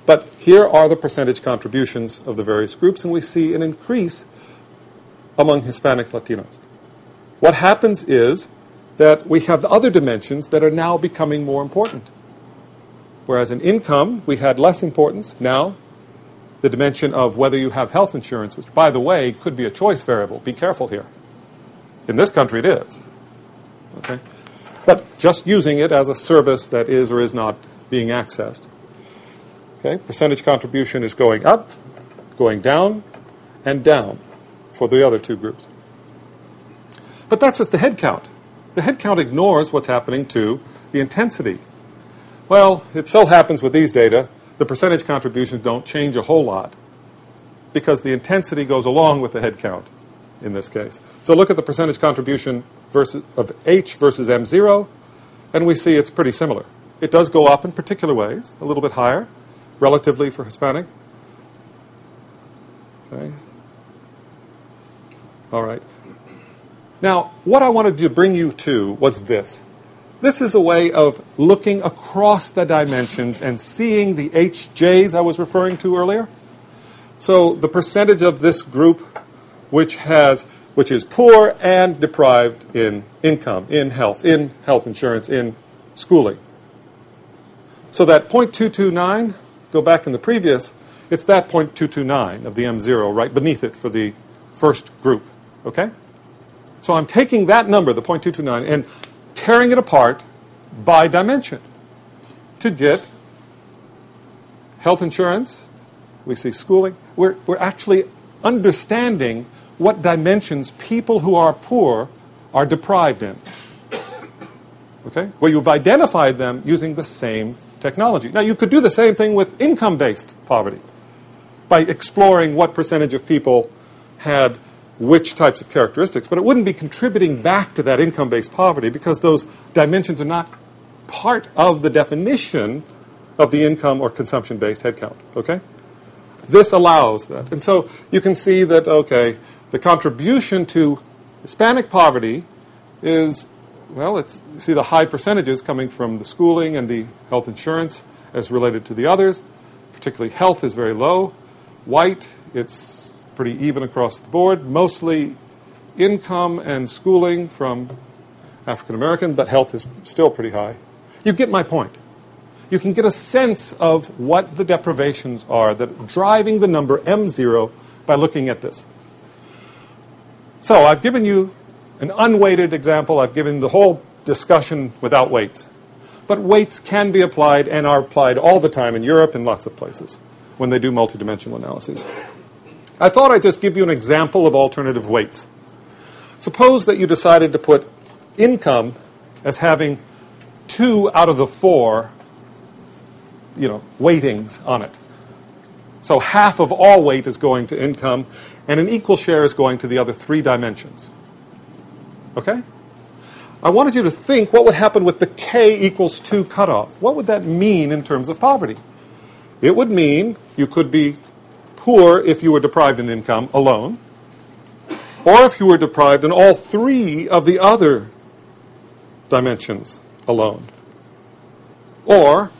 But here are the percentage contributions of the various groups, and we see an increase among Hispanic Latinos. What happens is that we have the other dimensions that are now becoming more important. Whereas in income, we had less importance. Now, the dimension of whether you have health insurance, which, by the way, could be a choice variable. Be careful here. In this country, it is. Okay? But just using it as a service that is or is not being accessed. Okay? Percentage contribution is going up, going down, and down for the other two groups. But that's just the head count. The head count ignores what's happening to the intensity. Well, it so happens with these data, the percentage contributions don't change a whole lot because the intensity goes along with the head count in this case. So look at the percentage contribution of H versus M0, and we see it's pretty similar. It does go up in particular ways, a little bit higher, relatively for Hispanic. Okay. All right. Now, what I wanted to bring you to was this. This is a way of looking across the dimensions and seeing the HJs I was referring to earlier. So the percentage of this group which is poor and deprived in income, in health insurance, in schooling. So that 0.229, go back in the previous, it's that 0.229 of the M0 right beneath it for the first group. Okay? So I'm taking that number, the 0.229, and tearing it apart by dimension to get health insurance. We see schooling. We're actually understanding what dimensions people who are poor are deprived in. Okay? Well, you've identified them using the same technology. Now, you could do the same thing with income-based poverty by exploring what percentage of people had which types of characteristics, but it wouldn't be contributing back to that income-based poverty because those dimensions are not part of the definition of the income or consumption-based headcount. Okay? This allows that. And so you can see that, okay, the contribution to Hispanic poverty is, well, you see the high percentages coming from the schooling and the health insurance as related to the others. Particularly health is very low. White, it's pretty even across the board. Mostly income and schooling from African American, but health is still pretty high. You get my point. You can get a sense of what the deprivations are that are driving the number M0 by looking at this. So I've given you an unweighted example. I've given the whole discussion without weights. But weights can be applied and are applied all the time in Europe and lots of places when they do multidimensional analyses. I thought I'd just give you an example of alternative weights. Suppose that you decided to put income as having 2 out of the 4 weightings on it. So half of all weight is going to income, and an equal share is going to the other 3 dimensions. Okay? I wanted you to think what would happen with the k equals 2 cutoff. What would that mean in terms of poverty? It would mean you could be poor if you were deprived in income alone, or if you were deprived in all 3 of the other dimensions alone, or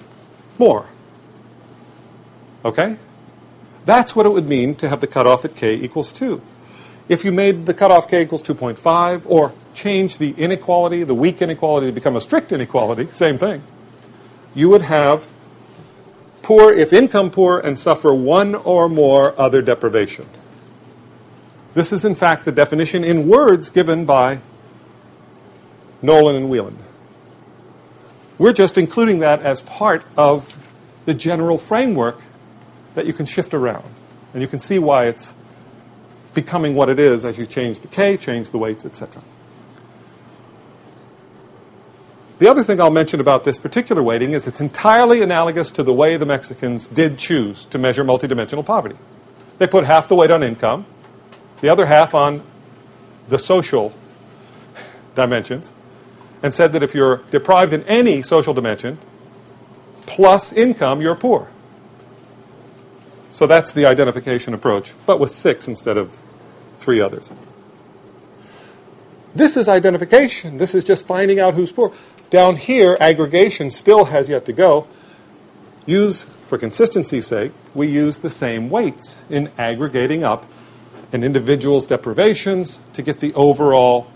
more. Okay? That's what it would mean to have the cutoff at k equals 2. If you made the cutoff k equals 2.5, or change the inequality, the weak inequality, to become a strict inequality, same thing, you would have poor if income poor and suffer 1 or more other deprivation. This is, in fact, the definition in words given by Nolan and Wieland. We're just including that as part of the general framework that you can shift around. And you can see why it's becoming what it is as you change the k, change the weights, etc. The other thing I'll mention about this particular weighting is it's entirely analogous to the way the Mexicans did choose to measure multidimensional poverty. They put half the weight on income, the other half on the social dimensions, and said that if you're deprived in any social dimension plus income, you're poor. So that's the identification approach, but with 6 instead of 3 others. This is identification. This is just finding out who's poor. Down here, aggregation still has yet to go. For consistency's sake, we use the same weights in aggregating up an individual's deprivations to get the overall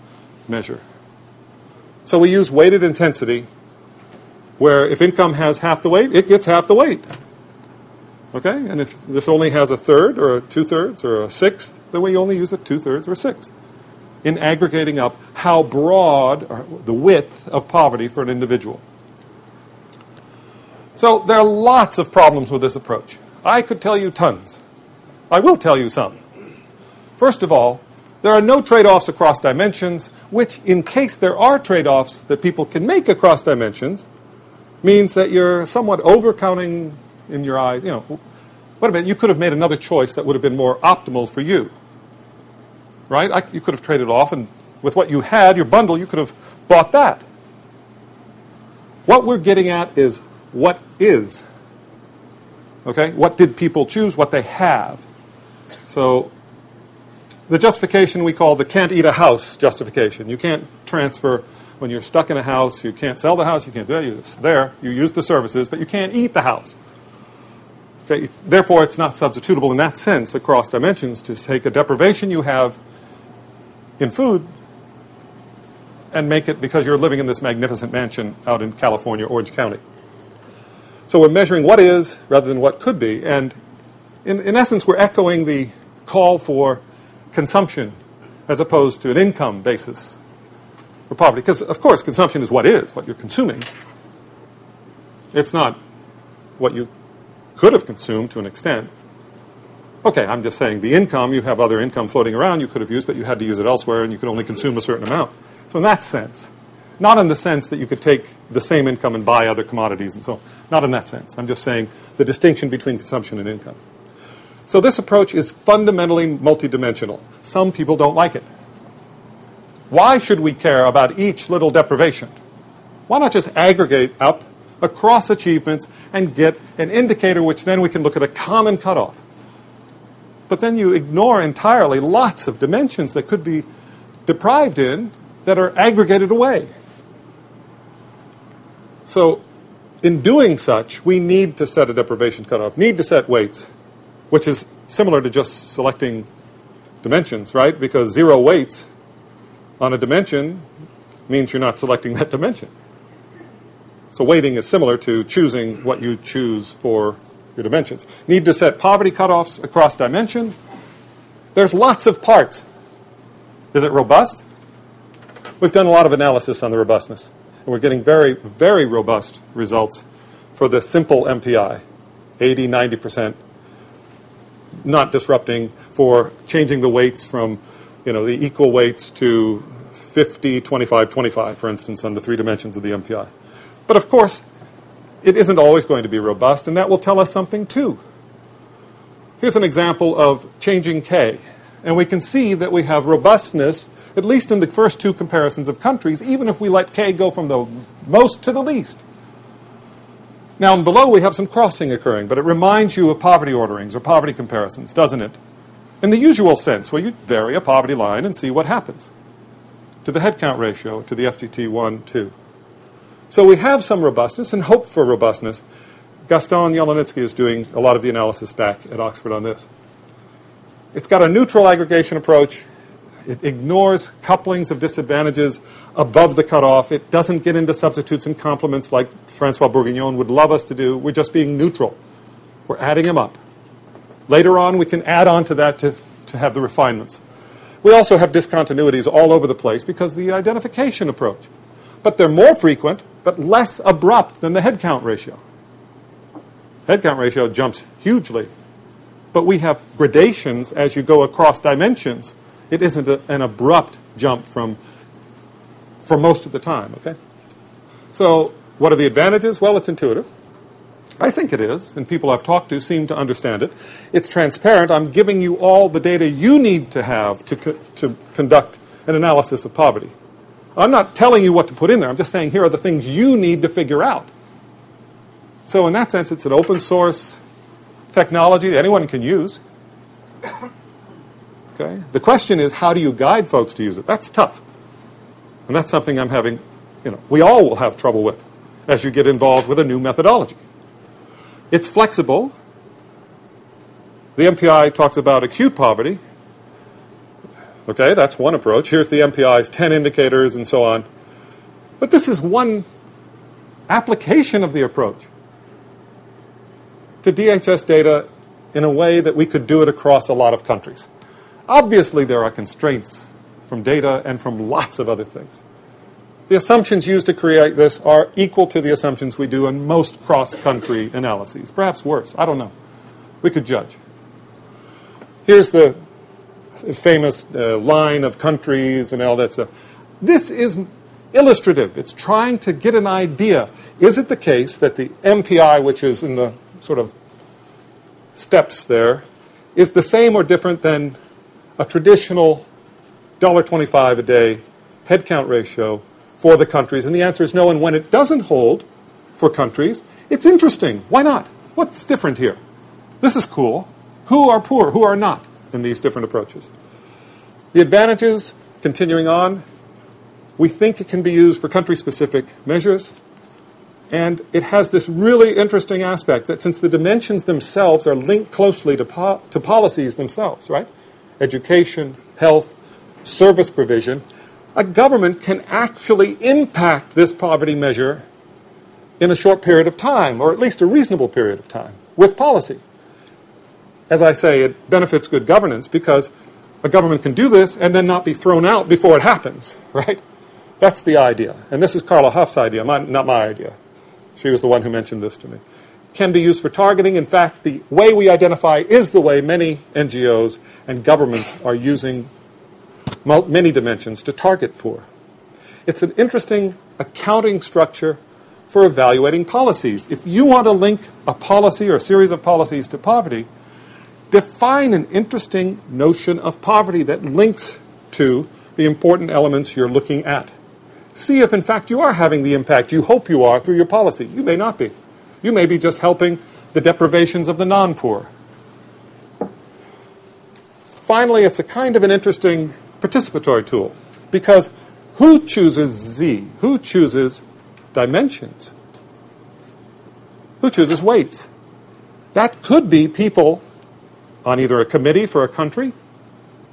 measure. So we use weighted intensity, where if income has half the weight, it gets half the weight. Okay? And if this only has a third or a 2/3 or a 1/6, then we only use a 2/3 or a 1/6 in aggregating up how broad or the width of poverty for an individual. So there are lots of problems with this approach. I could tell you tons. I will tell you some. First of all, there are no trade-offs across dimensions, which, in case there are trade-offs that people can make across dimensions, means that you're somewhat overcounting in your eyes. Wait a minute, you could have made another choice that would have been more optimal for you. Right? You could have traded off, and with what you had, your bundle, you could have bought that. What we're getting at is what is. Okay? What did people choose? What they have. So the justification we call the can't eat a house justification. You can't transfer when you're stuck in a house. You can't sell the house. You can't do it. It's there. You use the services, but you can't eat the house. Okay? Therefore, it's not substitutable in that sense across dimensions to take a deprivation you have in food and make it because you're living in this magnificent mansion out in California, Orange County. So we're measuring what is rather than what could be. And in essence, we're echoing the call for consumption as opposed to an income basis for poverty. Because, of course, consumption is what you're consuming. It's not what you could have consumed to an extent. Okay, I'm just saying the income, you have other income floating around you could have used, but you had to use it elsewhere, and you could only consume a certain amount. So in that sense, not in the sense that you could take the same income and buy other commodities and so on. Not in that sense. I'm just saying the distinction between consumption and income. So this approach is fundamentally multidimensional. Some people don't like it. Why should we care about each little deprivation? Why not just aggregate up across achievements and get an indicator which then we can look at a common cutoff? But then you ignore entirely lots of dimensions that could be deprived in that are aggregated away. So in doing such, we need to set a deprivation cutoff, need to set weights, which is similar to just selecting dimensions, right? Because 0 weights on a dimension means you're not selecting that dimension. So weighting is similar to choosing what you choose for your dimensions. Need to set poverty cutoffs across dimension. There's lots of parts. Is it robust? We've done a lot of analysis on the robustness, and we're getting very, very robust results for the simple MPI, 80, 90%, not disrupting, for changing the weights from, the equal weights to 50, 25, 25, for instance, on the 3 dimensions of the MPI. But of course, it isn't always going to be robust, and that will tell us something too. Here's an example of changing K, and we can see that we have robustness, at least in the first 2 comparisons of countries, even if we let K go from the most to the least. Now, and below we have some crossing occurring, but it reminds you of poverty orderings or poverty comparisons, doesn't it? In the usual sense, where you vary a poverty line and see what happens to the headcount ratio, to the FGT 1, 2. So we have some robustness and hope for robustness. Gaston Jelinek is doing a lot of the analysis back at Oxford on this. It's got a neutral aggregation approach. It ignores couplings of disadvantages above the cutoff. It doesn't get into substitutes and complements like Francois Bourguignon would love us to do. We're just being neutral. We're adding them up. Later on, we can add on to that to have the refinements. We also have discontinuities all over the place because of the identification approach. But they're more frequent, but less abrupt than the headcount ratio. Headcount ratio jumps hugely. But we have gradations as you go across dimensions. It isn't an abrupt jump for most of the time, okay? So what are the advantages? Well, it's intuitive. I think it is, and people I've talked to seem to understand it. It's transparent. I'm giving you all the data you need to have to conduct an analysis of poverty. I'm not telling you what to put in there. I'm just saying here are the things you need to figure out. So in that sense, it's an open source technology that anyone can use. Okay? The question is, how do you guide folks to use it? That's tough. And that's something I'm having, we all will have trouble with as you get involved with a new methodology. It's flexible. The MPI talks about acute poverty. Okay, that's one approach. Here's the MPI's 10 indicators and so on. But this is one application of the approach to DHS data in a way that we could do it across a lot of countries. Obviously, there are constraints from data and from lots of other things. The assumptions used to create this are equal to the assumptions we do in most cross-country analyses. Perhaps worse. I don't know. We could judge. Here's the famous line of countries and all that stuff. This is illustrative. It's trying to get an idea. Is it the case that the MPI, which is in the sort of steps there, is the same or different than a traditional $1.25 a day headcount ratio for the countries? And the answer is no. And when it doesn't hold for countries, it's interesting. Why not? What's different here? This is cool. Who are poor? Who are not in these different approaches? The advantages, continuing on, we think it can be used for country-specific measures. And it has this really interesting aspect that since the dimensions themselves are linked closely to policies themselves, right? Education, health, service provision, a government can actually impact this poverty measure in a short period of time, or at least a reasonable period of time, with policy. As I say, it benefits good governance because a government can do this and then not be thrown out before it happens, right? That's the idea. And this is Carla Huff's idea, not my idea. She was the one who mentioned this to me. Can be used for targeting. In fact, the way we identify is the way many NGOs and governments are using many dimensions to target poor. It's an interesting accounting structure for evaluating policies. If you want to link a policy or a series of policies to poverty, define an interesting notion of poverty that links to the important elements you're looking at. See if, in fact, you are having the impact you hope you are through your policy. You may not be. You may be just helping the deprivations of the non-poor. Finally, it's a kind of an interesting participatory tool, because who chooses Z? Who chooses dimensions? Who chooses weights? That could be people on either a committee for a country.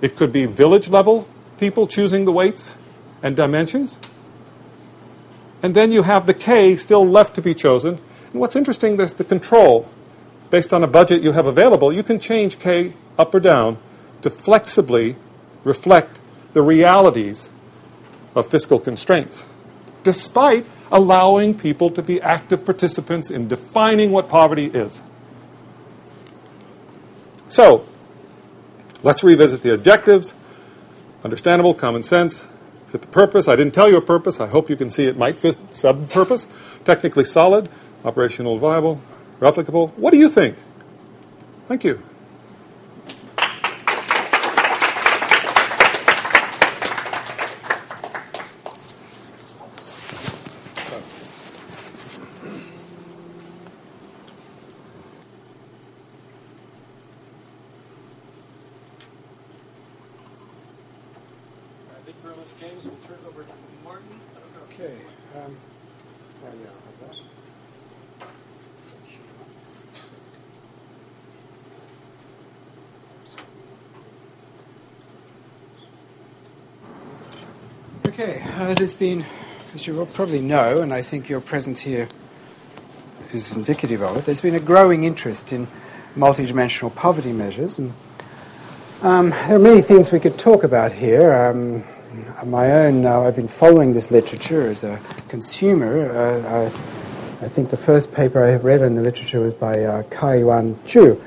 It could be village level people choosing the weights and dimensions. And then you have the K still left to be chosen. And what's interesting, there's the control. Based on a budget you have available, you can change K up or down to flexibly reflect the realities of fiscal constraints, despite allowing people to be active participants in defining what poverty is. So, let's revisit the objectives. Understandable, common sense, fit the purpose. I didn't tell you a purpose. I hope you can see it might fit sub-purpose. Technically solid, operational viable, replicable. What do you think? Thank you. Thank you very much, James. We'll turn it over to Martin. Okay. Okay, there's been, as you will probably know, and I think your presence here is indicative of it, there's been a growing interest in multidimensional poverty measures. And there are many things we could talk about here. On my own, I've been following this literature as a consumer. I think the first paper I have read on the literature was by Kai-Yuan Chu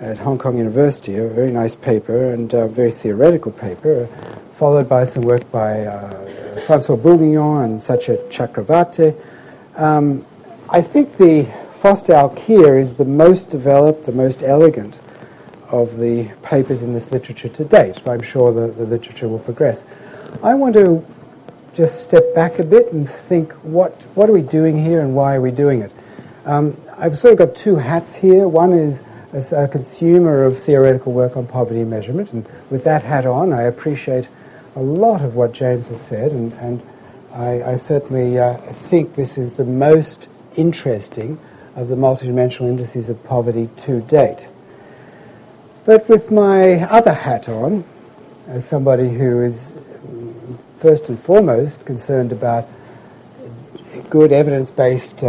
at Hong Kong University, a very nice paper and a very theoretical paper, followed by some work by Francois Bourguignon and Satya Chakravarty. I think the Foster-Alkir is the most developed, the most elegant of the papers in this literature to date, but I'm sure the literature will progress. I want to just step back a bit and think, what are we doing here and why are we doing it? I've sort of got two hats here. One is as a consumer of theoretical work on poverty measurement, and with that hat on, I appreciate a lot of what James has said, and I certainly think this is the most interesting of the multidimensional indices of poverty to date. But with my other hat on, as somebody who is first and foremost concerned about good evidence-based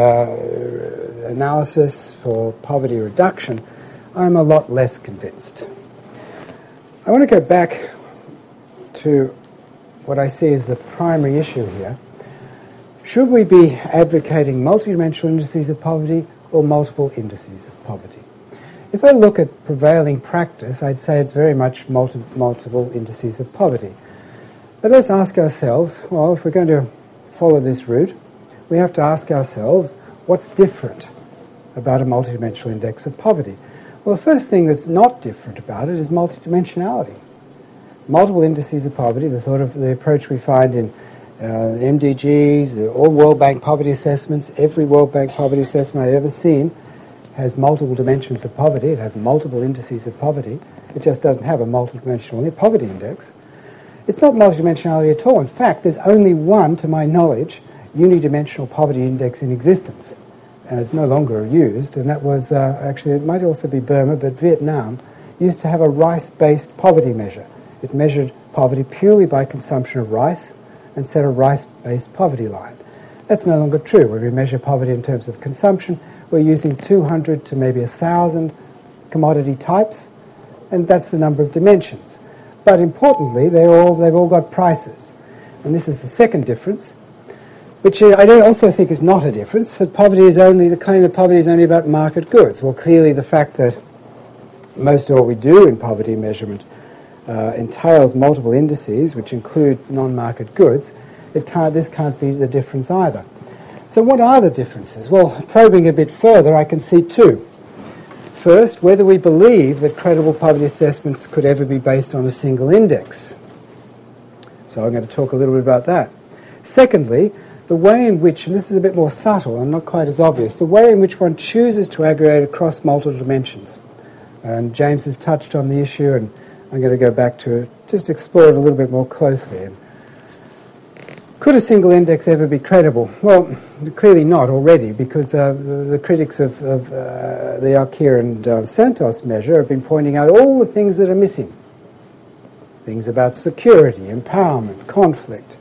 analysis for poverty reduction, I'm a lot less convinced. I want to go back to what I see as the primary issue here. Should we be advocating multidimensional indices of poverty or multiple indices of poverty? If I look at prevailing practice, I'd say it's very much multiple indices of poverty. But let's ask ourselves, well, if we're going to follow this route, we have to ask ourselves, what's different about a multidimensional index of poverty? Well, the first thing that's not different about it is multidimensionality. Multiple indices of poverty, the approach we find in MDGs, all World Bank poverty assessments, every World Bank poverty assessment I've ever seen has multiple dimensions of poverty. It has multiple indices of poverty. It just doesn't have a multidimensional poverty index. It's not multidimensionality at all. In fact, there's only one, to my knowledge, unidimensional poverty index in existence, and it's no longer used, and that was actually, it might also be Burma, but Vietnam used to have a rice-based poverty measure. It measured poverty purely by consumption of rice and set a rice-based poverty line. That's no longer true. When we measure poverty in terms of consumption, we're using 200 to maybe 1,000 commodity types, and that's the number of dimensions. But importantly, they've all got prices. And this is the second difference, which I don't also think is not a difference, that the claim that poverty is only about market goods. Well, clearly the fact that most of what we do in poverty measurement entails multiple indices, which include non-market goods, this can't be the difference either. So what are the differences? Well, probing a bit further, I can see two. First, whether we believe that credible poverty assessments could ever be based on a single index. So I'm going to talk a little bit about that. Secondly, the way in which, and this is a bit more subtle and not quite as obvious, the way in which one chooses to aggregate across multiple dimensions. And James has touched on the issue, and I'm going to go back to it, just explore it a little bit more closely. And could a single index ever be credible? Well, clearly not already, because the critics of the Alkir and Santos measure have been pointing out all the things that are missing. Things about security, empowerment, conflict.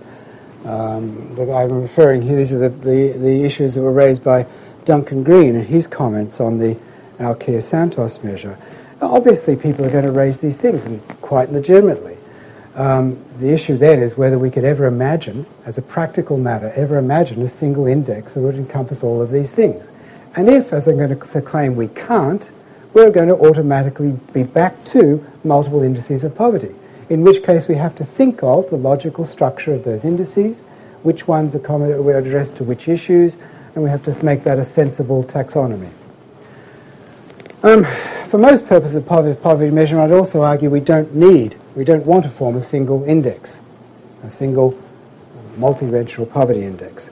I'm referring here, these are the issues that were raised by Duncan Green in his comments on the Alkir-Santos measure. Obviously, people are going to raise these things, and quite legitimately. The issue then is whether we could ever imagine, as a practical matter, a single index that would encompass all of these things. And if, as I'm going to claim, we can't, we're going to automatically be back to multiple indices of poverty, in which case we have to think of the logical structure of those indices, which ones are addressed to which issues, and we have to make that a sensible taxonomy. For most purposes of poverty measurement, I'd also argue we don't want to form a single index, a single multidimensional poverty index.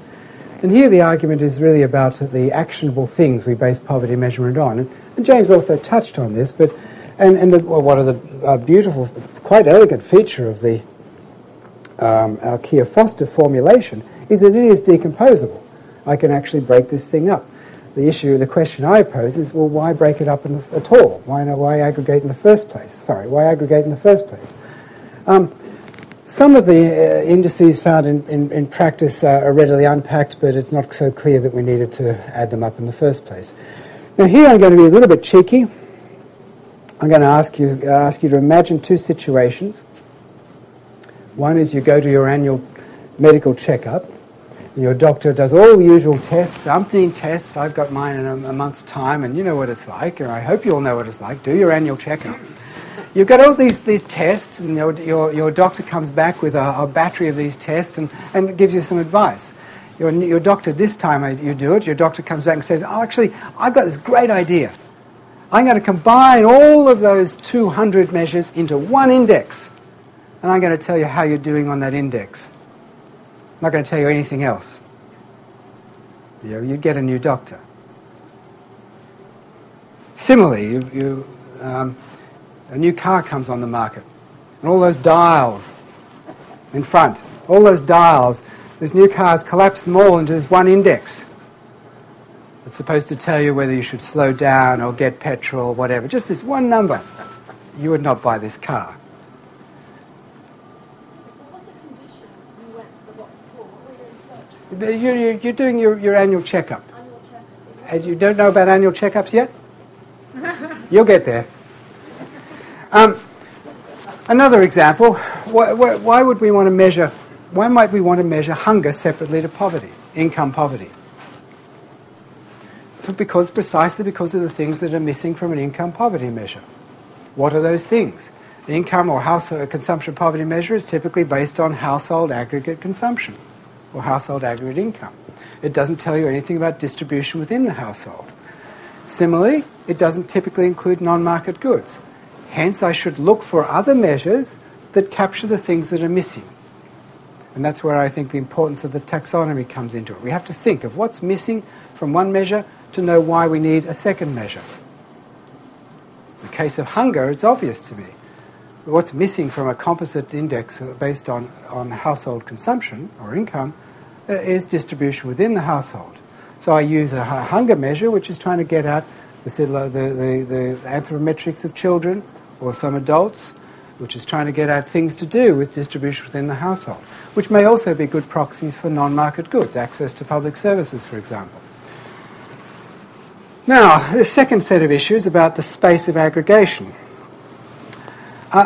And here the argument is really about the actionable things we base poverty measurement on. And James also touched on this, but one of the beautiful, quite elegant feature of the Alkir-Foster formulation is that it is decomposable. I can actually break this thing up. The question I pose is, well, why break it up at all? Why aggregate in the first place? Why aggregate in the first place? Some of the indices found in practice are readily unpacked, but it's not so clear that we needed to add them up in the first place. Now here I'm going to be a little bit cheeky. I'm going to ask you to imagine two situations. One is you go to your annual medical checkup. Your doctor does all the usual tests, umpteen tests. I've got mine in a month's time, and you know what it's like, or I hope you all know what it's like. Do your annual checkup. You've got all these tests, and your doctor comes back with a battery of these tests and gives you some advice. Your doctor, this time you do it, your doctor comes back and says, oh, actually, I've got this great idea. I'm going to combine all of those 200 measures into one index, and I'm going to tell you how you're doing on that index. I'm not going to tell you anything else. You'd get a new doctor. Similarly, a new car comes on the market, and all those dials in front, this new car's collapsed them all into this one index. It's supposed to tell you whether you should slow down or get petrol or whatever. Just this one number. You would not buy this car. You're doing your annual checkup. And you don't know about annual checkups yet? You'll get there. Another example, why would we want to measure, why might we want to measure hunger separately to poverty, income poverty? Precisely because of the things that are missing from an income poverty measure. What are those things? The income or household consumption poverty measure is typically based on household aggregate consumption or household aggregate income. It doesn't tell you anything about distribution within the household. Similarly, it doesn't typically include non-market goods. Hence, I should look for other measures that capture the things that are missing. And that's where I think the importance of the taxonomy comes into it. We have to think of what's missing from one measure to know why we need a second measure. In the case of hunger, it's obvious to me. What's missing from a composite index based on household consumption or income is distribution within the household. So I use a hunger measure, which is trying to get at the anthropometrics of children or some adults, which is trying to get at things to do with distribution within the household, which may also be good proxies for non-market goods, access to public services, for example. Now, the second set of issues about the space of aggregation.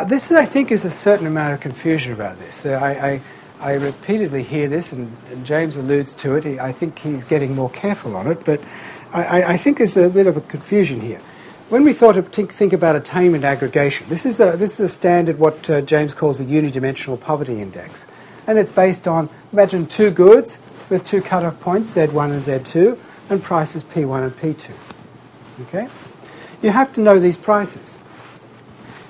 This, I think, is a certain amount of confusion about this. I repeatedly hear this, and James alludes to it. I think he's getting more careful on it, but I think there's a bit of a confusion here. When we think about attainment aggregation, this is the standard, what James calls the unidimensional poverty index. And it's based on, imagine two goods with two cutoff points, Z1 and Z2, and prices P1 and P2. Okay? You have to know these prices.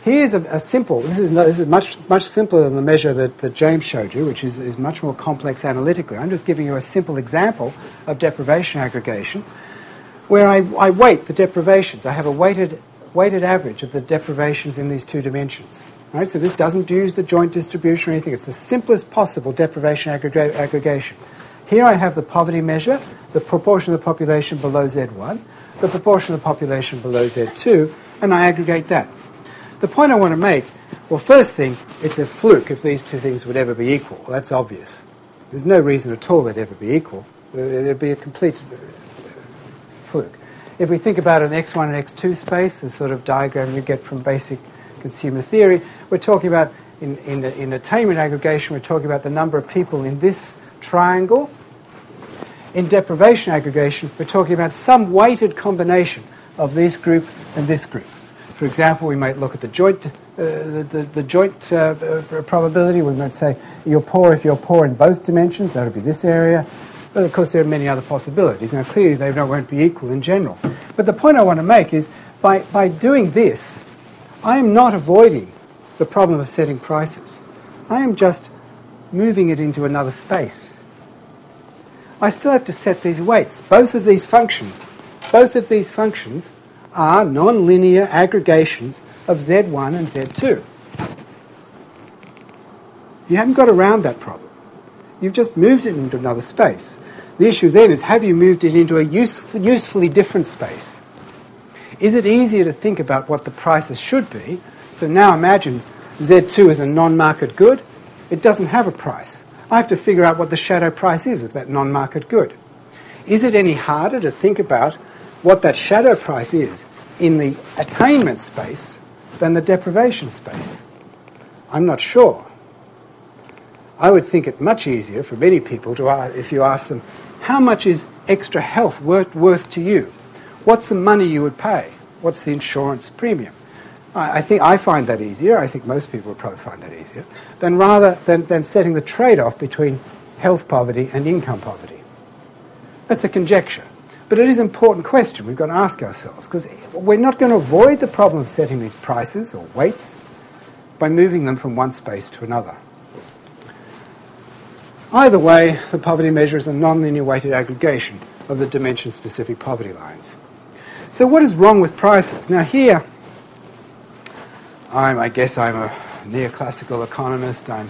Here's a simple, this is much simpler than the measure that James showed you, which is much more complex analytically. I'm just giving you a simple example of deprivation aggregation, where I weight the deprivations. I have a weighted average of the deprivations in these two dimensions. Right? So this doesn't use the joint distribution or anything. It's the simplest possible deprivation aggregation. Here I have the poverty measure, the proportion of the population below Z1, the proportion of the population below Z2, and I aggregate that. The point I want to make, well, first thing, it's a fluke if these two things would ever be equal. Well, that's obvious. There's no reason at all they'd ever be equal. It'd be a complete fluke. If we think about an X1 and X2 space, the sort of diagram you get from basic consumer theory, we're talking about, in attainment aggregation, we're talking about the number of people in this triangle. In deprivation aggregation, we're talking about some weighted combination of this group and this group. For example, we might look at the joint probability. We might say you're poor if you're poor in both dimensions. That would be this area. But of course, there are many other possibilities. Now, clearly, they won't be equal in general. But the point I want to make is, by doing this, I am not avoiding the problem of setting prices. I am just moving it into another space. I still have to set these weights. Both of these functions are non-linear aggregations of Z1 and Z2. You haven't got around that problem. You've just moved it into another space. The issue then is, have you moved it into a usefully different space? Is it easier to think about what the prices should be? So now imagine Z2 is a non-market good. It doesn't have a price. I have to figure out what the shadow price is of that non-market good. Is it any harder to think about what that shadow price is in the attainment space than the deprivation space? I'm not sure. I would think it much easier for many people to ask, if you ask them, how much is extra health worth to you? What's the money you would pay? What's the insurance premium? I think I find that easier. I think most people would probably find that easier than setting the trade-off between health poverty and income poverty. That's a conjecture. But it is an important question we've got to ask ourselves, because we're not going to avoid the problem of setting these prices or weights by moving them from one space to another. Either way, the poverty measure is a non-linear weighted aggregation of the dimension-specific poverty lines. So what is wrong with prices? Now here, I guess I'm a neoclassical economist. All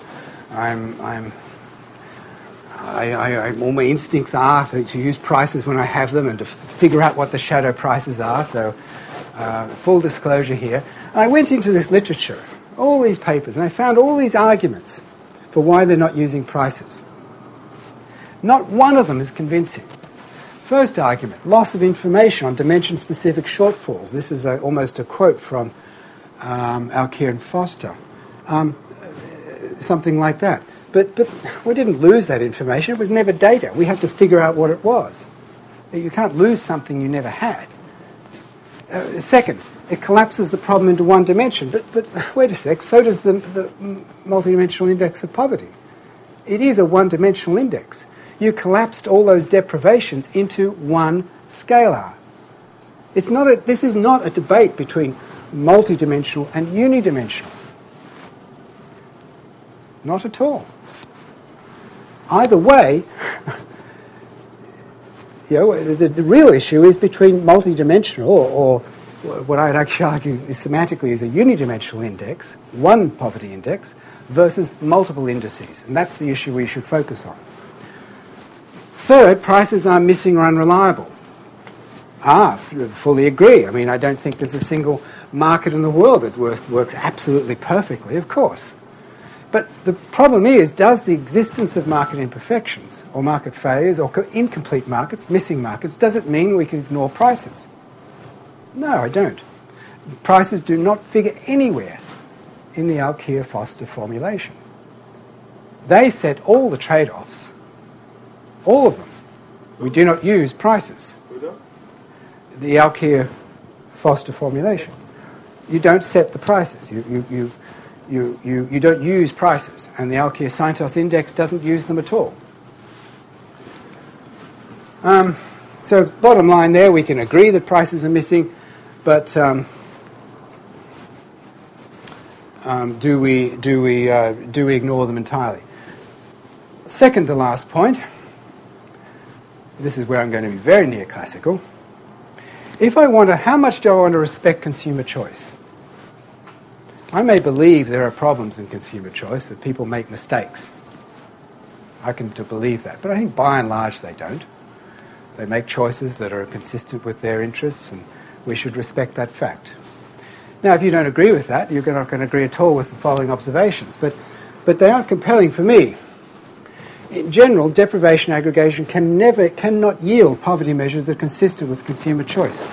my instincts are to use prices when I have them and to figure out what the shadow prices are. So full disclosure here. I went into this literature, all these papers, and I found all these arguments for why they're not using prices. Not one of them is convincing. First argument, loss of information on dimension-specific shortfalls. This is almost a quote from Alkier and Foster. Something like that. But we didn't lose that information. It was never data. We had to figure out what it was. You can't lose something you never had. Second, it collapses the problem into one dimension. But wait a sec, so does the multidimensional index of poverty. It is a one-dimensional index. You collapsed all those deprivations into one scalar. This is not a debate between multidimensional and unidimensional. Not at all. Either way, the real issue is between multidimensional, or what I'd actually argue is semantically is a unidimensional index, one poverty index, versus multiple indices. And that's the issue we should focus on. Third, prices are missing or unreliable. Fully agree. I mean, I don't think there's a single market in the world that works absolutely perfectly, of course. But the problem is, does the existence of market imperfections or market failures or incomplete markets, missing markets, does it mean we can ignore prices? No, I don't. Prices do not figure anywhere in the Alkier-Foster formulation. They set all the trade-offs, all of them. We do not use prices. The Alkir-Foster formulation. You don't set the prices. You don't use prices, and the Alkir-Santos index doesn't use them at all. So bottom line there, we can agree that prices are missing, but do we ignore them entirely? Second to last point, this is where I'm going to be very neoclassical. If I wonder how much do I want to respect consumer choice? I may believe there are problems in consumer choice, that people make mistakes. I can believe that, but I think by and large they don't. They make choices that are consistent with their interests, and we should respect that fact. Now, if you don't agree with that, you're not going to agree at all with the following observations, but they are compelling for me. In general, deprivation aggregation cannot yield poverty measures that are consistent with consumer choice.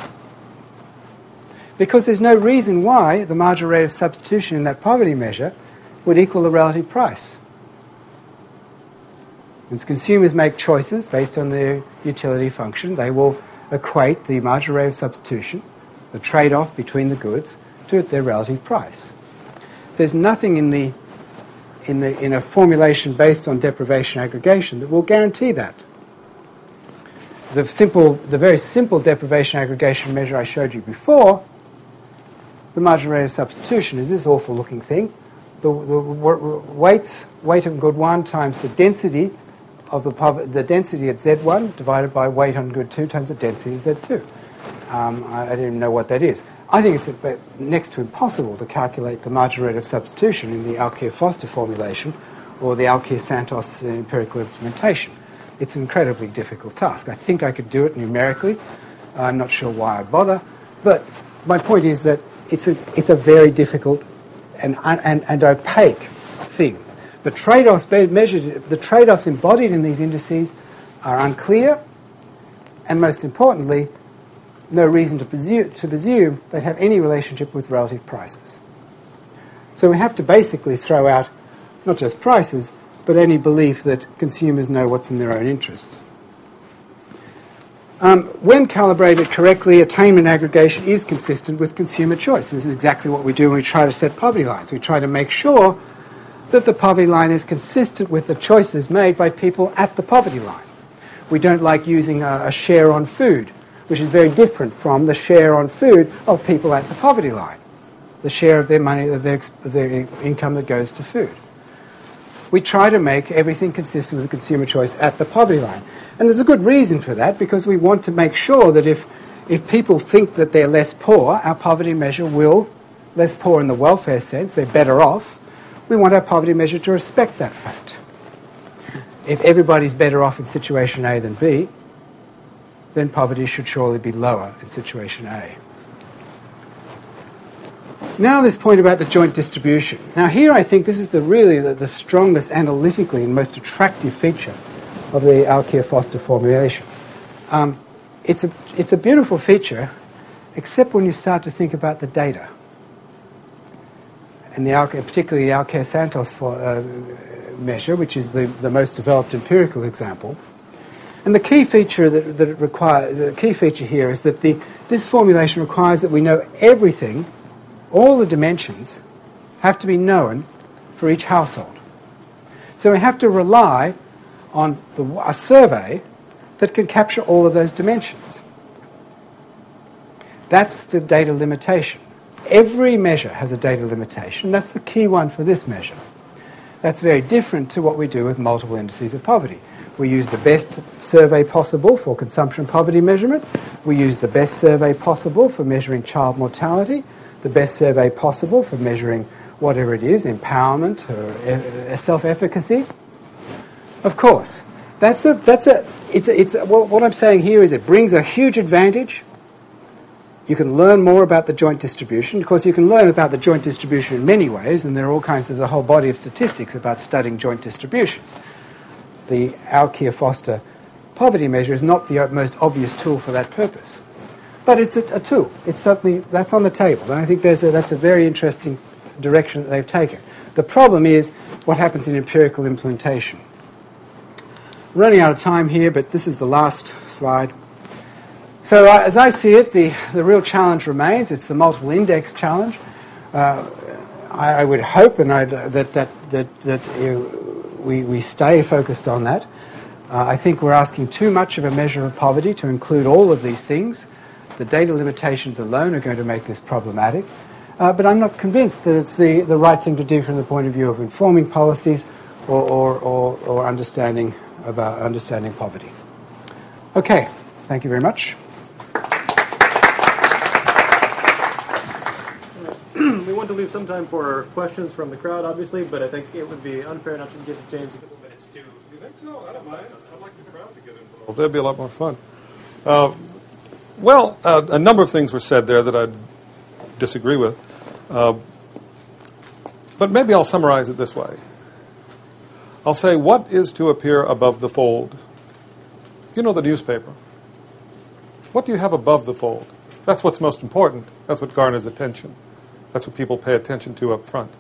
Because there's no reason why the marginal rate of substitution in that poverty measure would equal the relative price. As consumers make choices based on their utility function, they will equate the marginal rate of substitution, the trade-off between the goods, to their relative price. There's nothing in a formulation based on deprivation aggregation that will guarantee that. The very simple deprivation aggregation measure I showed you before, the marginal rate of substitution, is this awful looking thing. The weight of good 1 times the density of the density at Z1 divided by weight on good 2 times the density at Z2. I don't even know what that is. I think it's next to impossible to calculate the marginal rate of substitution in the Alkir-Foster formulation or the Alkir-Santos empirical implementation. It's an incredibly difficult task. I think I could do it numerically. I'm not sure why I bother, but my point is that it's a very difficult and opaque thing. The trade-offs measured, the trade-offs embodied in these indices are unclear, and most importantly, no reason to presume they have any relationship with relative prices. So we have to basically throw out not just prices, but any belief that consumers know what's in their own interests. When calibrated correctly, attainment aggregation is consistent with consumer choice. This is exactly what we do when we try to set poverty lines. We try to make sure that the poverty line is consistent with the choices made by people at the poverty line. We don't like using a share on food, which is very different from the share on food of people at the poverty line, the share of their money, of their income that goes to food. We try to make everything consistent with consumer choice at the poverty line. And there's a good reason for that, because we want to make sure that if people think that they're less poor, our poverty measure will, less poor in the welfare sense, they're better off, we want our poverty measure to respect that fact. If everybody's better off in situation A than B, then poverty should surely be lower in situation A. Now this point about the joint distribution. Now here I think this is really the strongest analytically and most attractive feature of the Alkir-Foster formulation. It's a beautiful feature, except when you start to think about the data. And particularly the Alkir-Santos measure, which is the most developed empirical example. And the key feature the key feature here is that this formulation requires that we know everything. All the dimensions have to be known for each household. So we have to rely on a survey that can capture all of those dimensions. That's the data limitation. Every measure has a data limitation. That's the key one for this measure. That's very different to what we do with multiple indices of poverty. We use the best survey possible for consumption poverty measurement. We use the best survey possible for measuring child mortality, the best survey possible for measuring whatever it is, empowerment or self-efficacy. Of course, what I'm saying here is it brings a huge advantage. You can learn more about the joint distribution. Of course, you can learn about the joint distribution in many ways, and there's a whole body of statistics about studying joint distributions. The Alkir-Foster poverty measure is not the most obvious tool for that purpose. But it's a tool. It's certainly, that's on the table. And I think that's a very interesting direction that they've taken. The problem is what happens in empirical implementation. I'm running out of time here, but this is the last slide. So as I see it, the real challenge remains. It's the multiple index challenge. I would hope that we stay focused on that. I think we're asking too much of a measure of poverty to include all of these things. The data limitations alone are going to make this problematic. But I'm not convinced that it's the right thing to do from the point of view of informing policies or understanding poverty. Okay, thank you very much. We want to leave some time for questions from the crowd, obviously, but I think it would be unfair not to give James a couple minutes to... You think so? I don't mind. I'd like the crowd to get involved. That'd be a lot more fun. A number of things were said there that I'd disagree with. But maybe I'll summarize it this way. I'll say, what is to appear above the fold? You know the newspaper. What do you have above the fold? That's what's most important. That's what garners attention. That's what people pay attention to up front.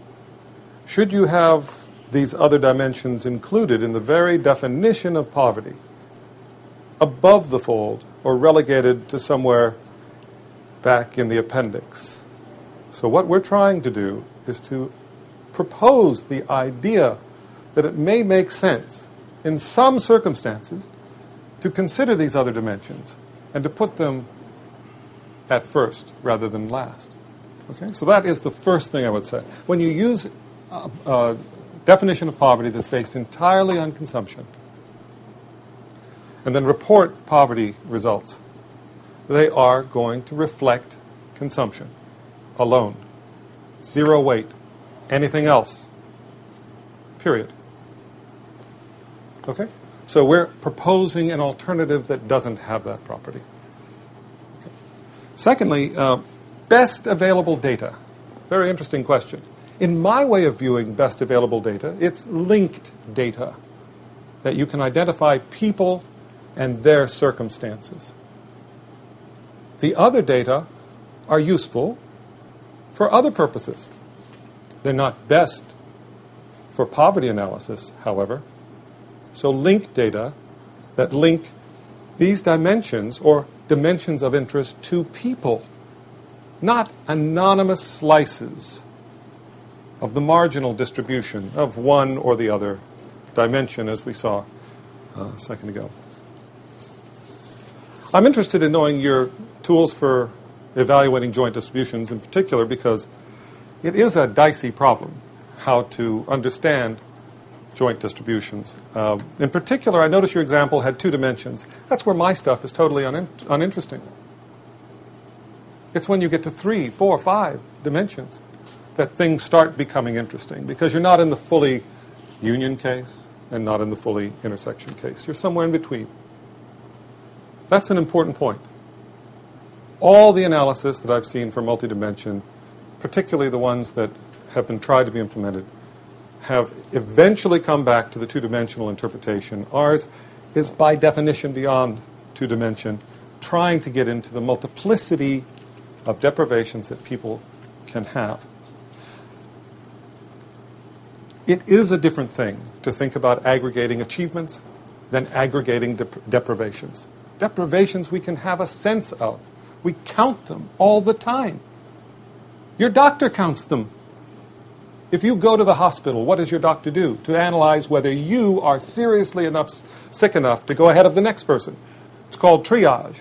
Should you have these other dimensions included in the very definition of poverty, above the fold, or relegated to somewhere back in the appendix? So what we're trying to do is to propose the idea that it may make sense in some circumstances to consider these other dimensions and to put them at first rather than last. Okay? So that is the first thing I would say. When you use a definition of poverty that's based entirely on consumption and then report poverty results, they are going to reflect consumption alone. Zero weight. Anything else. Period. Okay? So we're proposing an alternative that doesn't have that property. Okay. Secondly, best available data. Very interesting question. In my way of viewing best available data, it's linked data, that you can identify people and their circumstances. The other data are useful for other purposes. They're not best for poverty analysis, however. So linked data that link these dimensions or dimensions of interest to people, not anonymous slices of the marginal distribution of one or the other dimension, as we saw a second ago. I'm interested in knowing your tools for evaluating joint distributions in particular because it is a dicey problem how to understand joint distributions. In particular, I notice your example had two dimensions. That's where my stuff is totally uninteresting. It's when you get to 3, 4, 5 dimensions that things start becoming interesting because you're not in the fully union case and not in the fully intersection case. You're somewhere in between. That's an important point. All the analysis that I've seen for multidimension, particularly the ones that have been tried to be implemented, have eventually come back to the two-dimensional interpretation. Ours is by definition beyond two-dimension, trying to get into the multiplicity of deprivations that people can have. It is a different thing to think about aggregating achievements than aggregating deprivations. Deprivations we can have a sense of. We count them all the time. Your doctor counts them. If you go to the hospital, what does your doctor do? To analyze whether you are seriously sick enough to go ahead of the next person. It's called triage.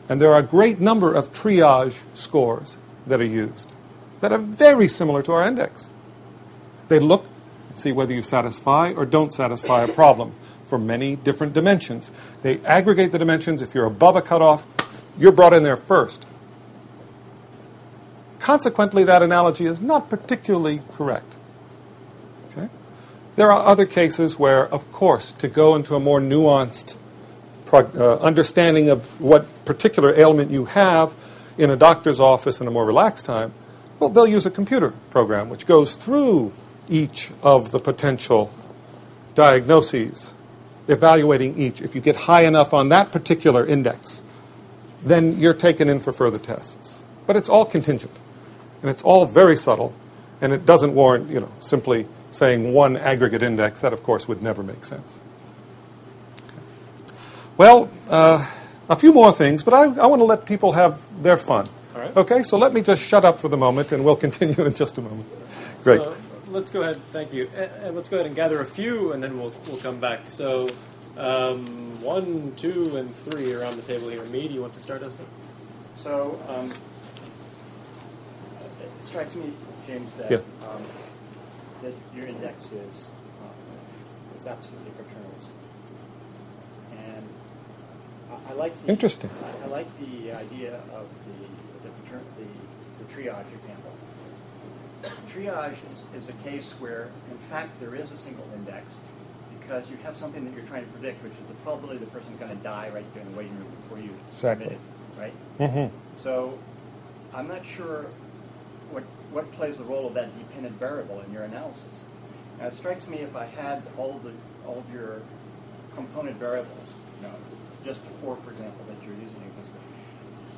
And there are a great number of triage scores that are used that are very similar to our index. They look and see whether you satisfy or don't satisfy a problem for many different dimensions. They aggregate the dimensions. If you're above a cutoff, you're brought in there first. Consequently, that analogy is not particularly correct. Okay? There are other cases where, of course, to go into a more nuanced understanding of what particular ailment you have in a doctor's office in a more relaxed time, well, they'll use a computer program which goes through each of the potential diagnoses, evaluating each. If you get high enough on that particular index, then you're taken in for further tests. But it's all contingent. And it's all very subtle, and it doesn't warrant, simply saying one aggregate index. That, of course, would never make sense. Well, a few more things, but I want to let people have their fun. All right. Okay, so let me just shut up for the moment, and we'll continue in just a moment. Great. So let's go ahead. Thank you. And let's go ahead and gather a few, and then we'll come back. So 1, 2, and 3 are on the table here. Me, do you want to start us off? So it strikes me, James, that Yeah. that your index is absolutely paternalistic, and I like the Interesting. I like the idea of the triage example. Triage is a case where, in fact, there is a single index because you have something that you're trying to predict, which is the probability the person's going to die right there in the waiting room before you Exactly. submit it, right? Mm-hmm. So I'm not sure what plays the role of that dependent variable in your analysis. Now, it strikes me if I had all of your component variables, just the 4, for example, that you're using,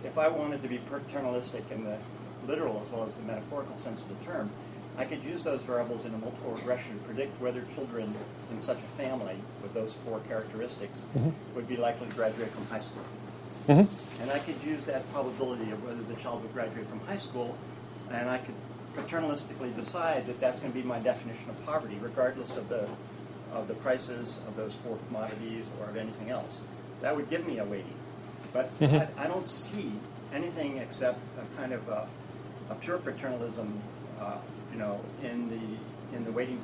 if I wanted to be paternalistic in the literal as well as the metaphorical sense of the term, I could use those variables in a multiple regression to predict whether children in such a family with those 4 characteristics would be likely to graduate from high school. Mm-hmm. And I could use that probability of whether the child would graduate from high school, and I could paternalistically decide that that's going to be my definition of poverty, regardless of the prices of those 4 commodities or of anything else. That would give me a weighting. But I don't see anything except a kind of a pure paternalism, in the weighting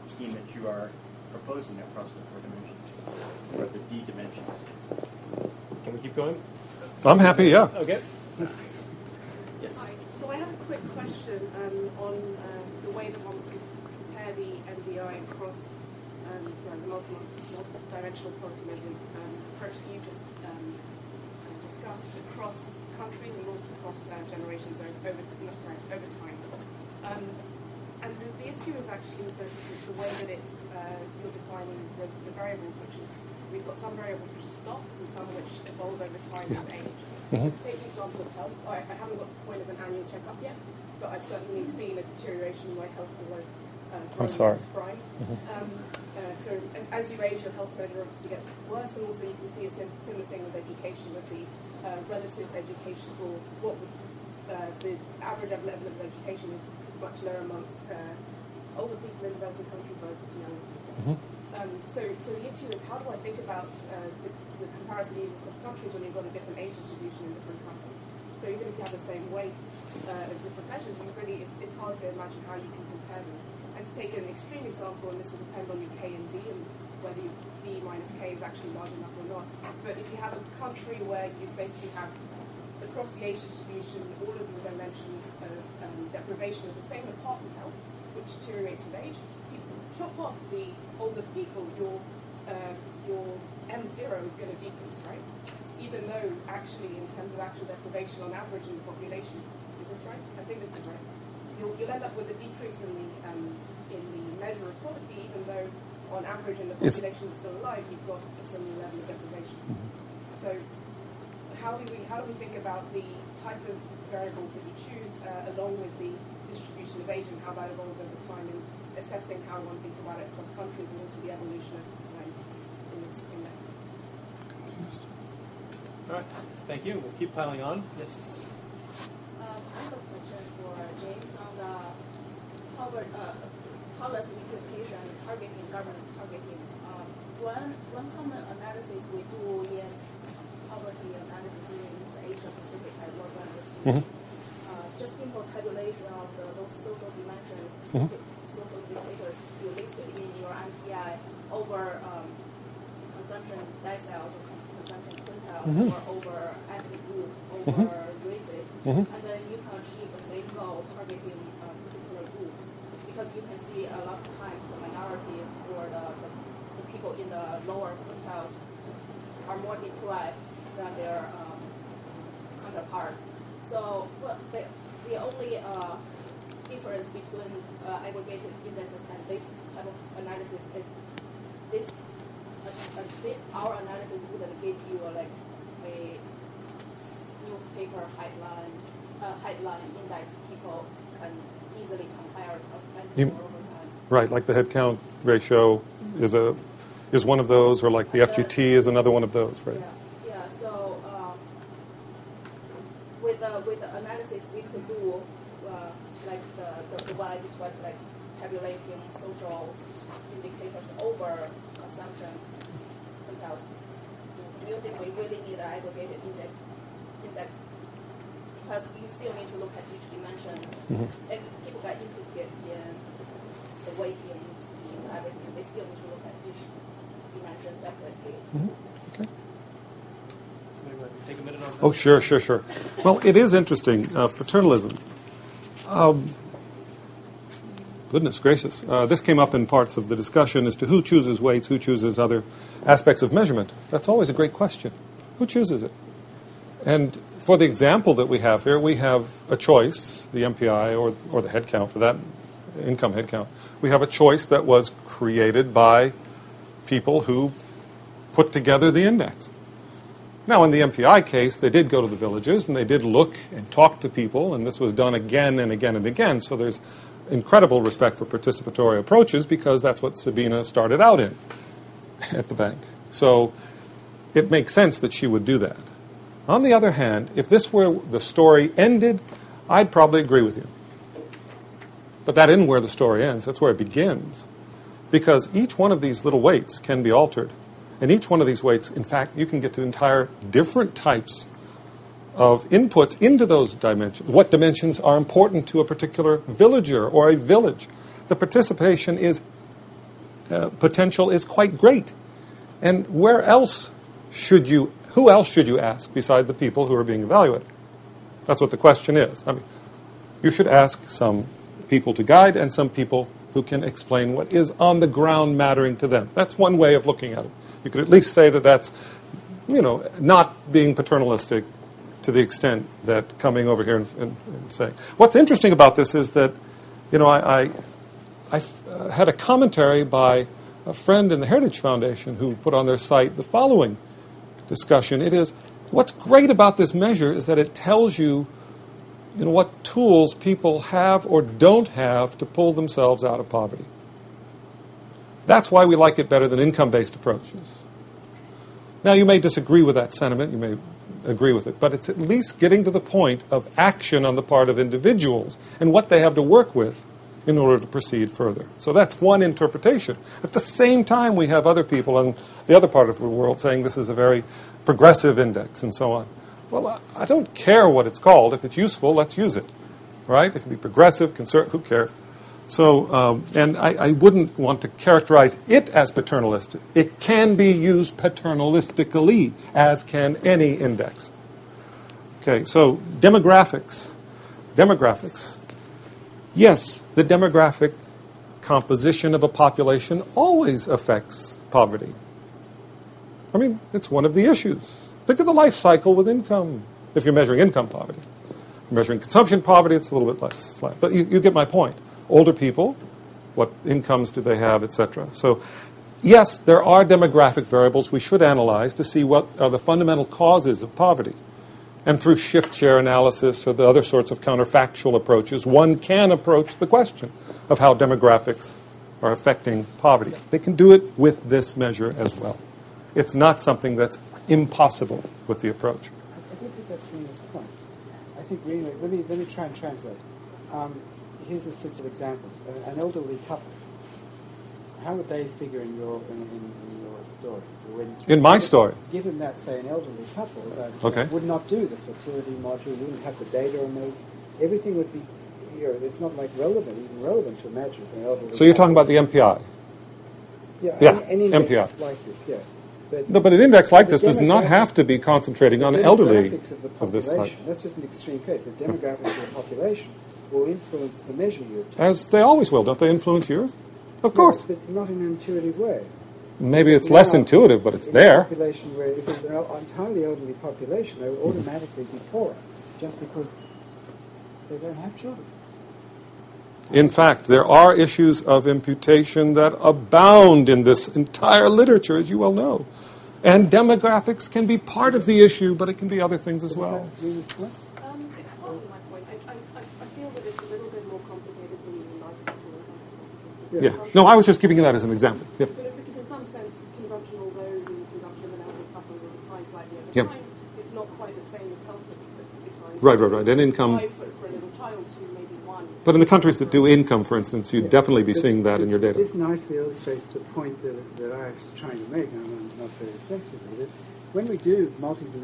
scheme that you are proposing across the 4 dimensions, or the D dimensions. Can we keep going? I'm happy, yeah. Okay. Yes. Hi. So I have a quick question on the way that one can compare the MDI across the multidimensional poverty measurement approach that you just discussed across countries and also across generations over time. And the issue is actually the way that it's you're defining the variables, which is we've got some variables which are stocks and some which evolve over time with age. So take the example of health. I haven't got the point of an annual checkup yet, but I've certainly seen a deterioration in my health over I'm sorry. So as you age, your health measure obviously gets worse, and also you can see a similar thing with education, with the relative education, or what would, the average level of education is much lower amongst older people in developing countries versus younger. So the issue is, how do I think about the comparison even across countries when you've got a different age distribution in different countries? So even if you have the same weight as different measures, it's hard to imagine how you can compare them. And to take an extreme example, and this will depend on your K and D and whether your D minus K is actually large enough or not. But if you have a country where you basically have across the age distribution all of the dimensions of deprivation of the same apart from health, which deteriorates with age, you chop off the oldest people, your M0 is going to decrease, right? Even though actually in terms of actual deprivation on average in the population, is this right? I think this is right. You'll end up with a decrease in the measure of poverty, even though on average in the population that's still alive, you've got a similar level of deprivation. So how do we think about the type of variables that you choose along with the distribution of age and how that evolves over time, and assessing how one thinks about it across countries and also the evolution of in this index. All right. Thank you. We'll keep piling on. Yes. I have a question for James on the policy implementation and targeting, government targeting. One common analysis we do in poverty analysis in East Asia Pacific I work on is just simple tabulation of those social dimensions, social indicators you listed in your MPI over consumption deciles or consumption quintiles or over ethnic groups, over races, and then you can achieve the same goal targeting particular groups. Because you can see a lot of times the minorities or the people in the lower quintiles are more deprived than their counterparts. So the only difference between aggregated indexes and this type of analysis is this. Our analysis wouldn't give you a newspaper headline index people can easily compare across countries over time. Right, like the head count ratio is one of those, or like the FGT is another one of those, right? Yeah. So with the analysis we could do, like the way I described, like tabulating social indicators over consumption compels. Do you think we really need an aggregated index? Because you still need to look at each dimension. If people get interested in the weightings, in everything, they still need to look at each dimension separately. Okay. Take a minute on that. Oh, sure. Well, it is interesting, paternalism. Goodness gracious. This came up in parts of the discussion as to who chooses weights, who chooses other aspects of measurement. That's always a great question. Who chooses it? And for the example that we have here, we have a choice, the MPI or the head count for that, income head count. We have a choice that was created by people who put together the index. Now, in the MPI case, they did go to the villages, and they did look and talk to people, and this was done again and again and again. So there's incredible respect for participatory approaches because that's what Sabina started out in at the bank. So it makes sense that she would do that. On the other hand, if this were the story ended, I'd probably agree with you. But that isn't where the story ends. That's where it begins. Because each one of these little weights can be altered. And each one of these weights, in fact, you can get to entire different types of inputs into those dimensions. What dimensions are important to a particular villager or a village? The participation potential is quite great. And who else should you ask beside the people who are being evaluated? That's what the question is. I mean, you should ask some people to guide and some people who can explain what is on the ground mattering to them. That's one way of looking at it. You could at least say that that's, not being paternalistic to the extent that coming over here and saying. What's interesting about this is that, I had a commentary by a friend in the Heritage Foundation who put on their site the following discussion. It is, what's great about this measure is that it tells you, what tools people have or don't have to pull themselves out of poverty. That's why we like it better than income-based approaches. Now, you may disagree with that sentiment, you may agree with it, but it's at least getting to the point of action on the part of individuals and what they have to work with in order to proceed further. So that's one interpretation. At the same time, we have other people on the other part of the world saying this is a very progressive index and so on. Well, I don't care what it's called. If it's useful, let's use it. Right? It can be progressive, conservative, who cares? So, and I wouldn't want to characterize it as paternalistic. It can be used paternalistically, as can any index. Okay, so demographics. Yes, the demographic composition of a population always affects poverty. I mean, it's one of the issues. Think of the life cycle with income, if you're measuring income poverty. If you're measuring consumption poverty, it's a little bit less flat. But you get my point. Older people, what incomes do they have, etc. So, yes, there are demographic variables we should analyze to see what are the fundamental causes of poverty. And through shift share analysis or the other sorts of counterfactual approaches, one can approach the question of how demographics are affecting poverty. They can do it with this measure as well. It's not something that's impossible with the approach. I don't think that's Rena's point. I think Rena, let me try and translate. Here's a simple example. An elderly couple. How would they figure in your story? In my story? Given that, say, an elderly couple, as I Okay. would not do the fertility module, wouldn't have the data on those. Everything would be, it's not like even relevant to imagine an elderly So you're talking couple. about the MPI? Yeah, any index MPI. like this, yeah. No, but an index like this does not have to be concentrating on elderly demographics of the of this population. type. That's just an extreme case. The demographics of the population will influence the measure you obtain. As they always will. Don't they influence yours? Of course. But not in an intuitive way. Maybe it's less intuitive, but it's in there. A population where if it's an entirely elderly population, they will automatically be poorer just because they don't have children. In fact, there are issues of imputation that abound in this entire literature, as you well know. And demographics can be part of the issue, but it can be other things as well. It's part of my point. I feel that it's a little bit more complicated than the life cycle. Yeah. No, I was just giving you that as an example. Yeah. Because in some sense, consumption, although the consumption of an elderly couple will decline slightly over Yep. time, it's not quite the same as health decline. Right. And income. For a little child to maybe one. But in the countries that do income, for instance, you'd definitely be seeing that in your data. This nicely illustrates the point that I was trying to make, and I'm not very effectively, that when we do multiple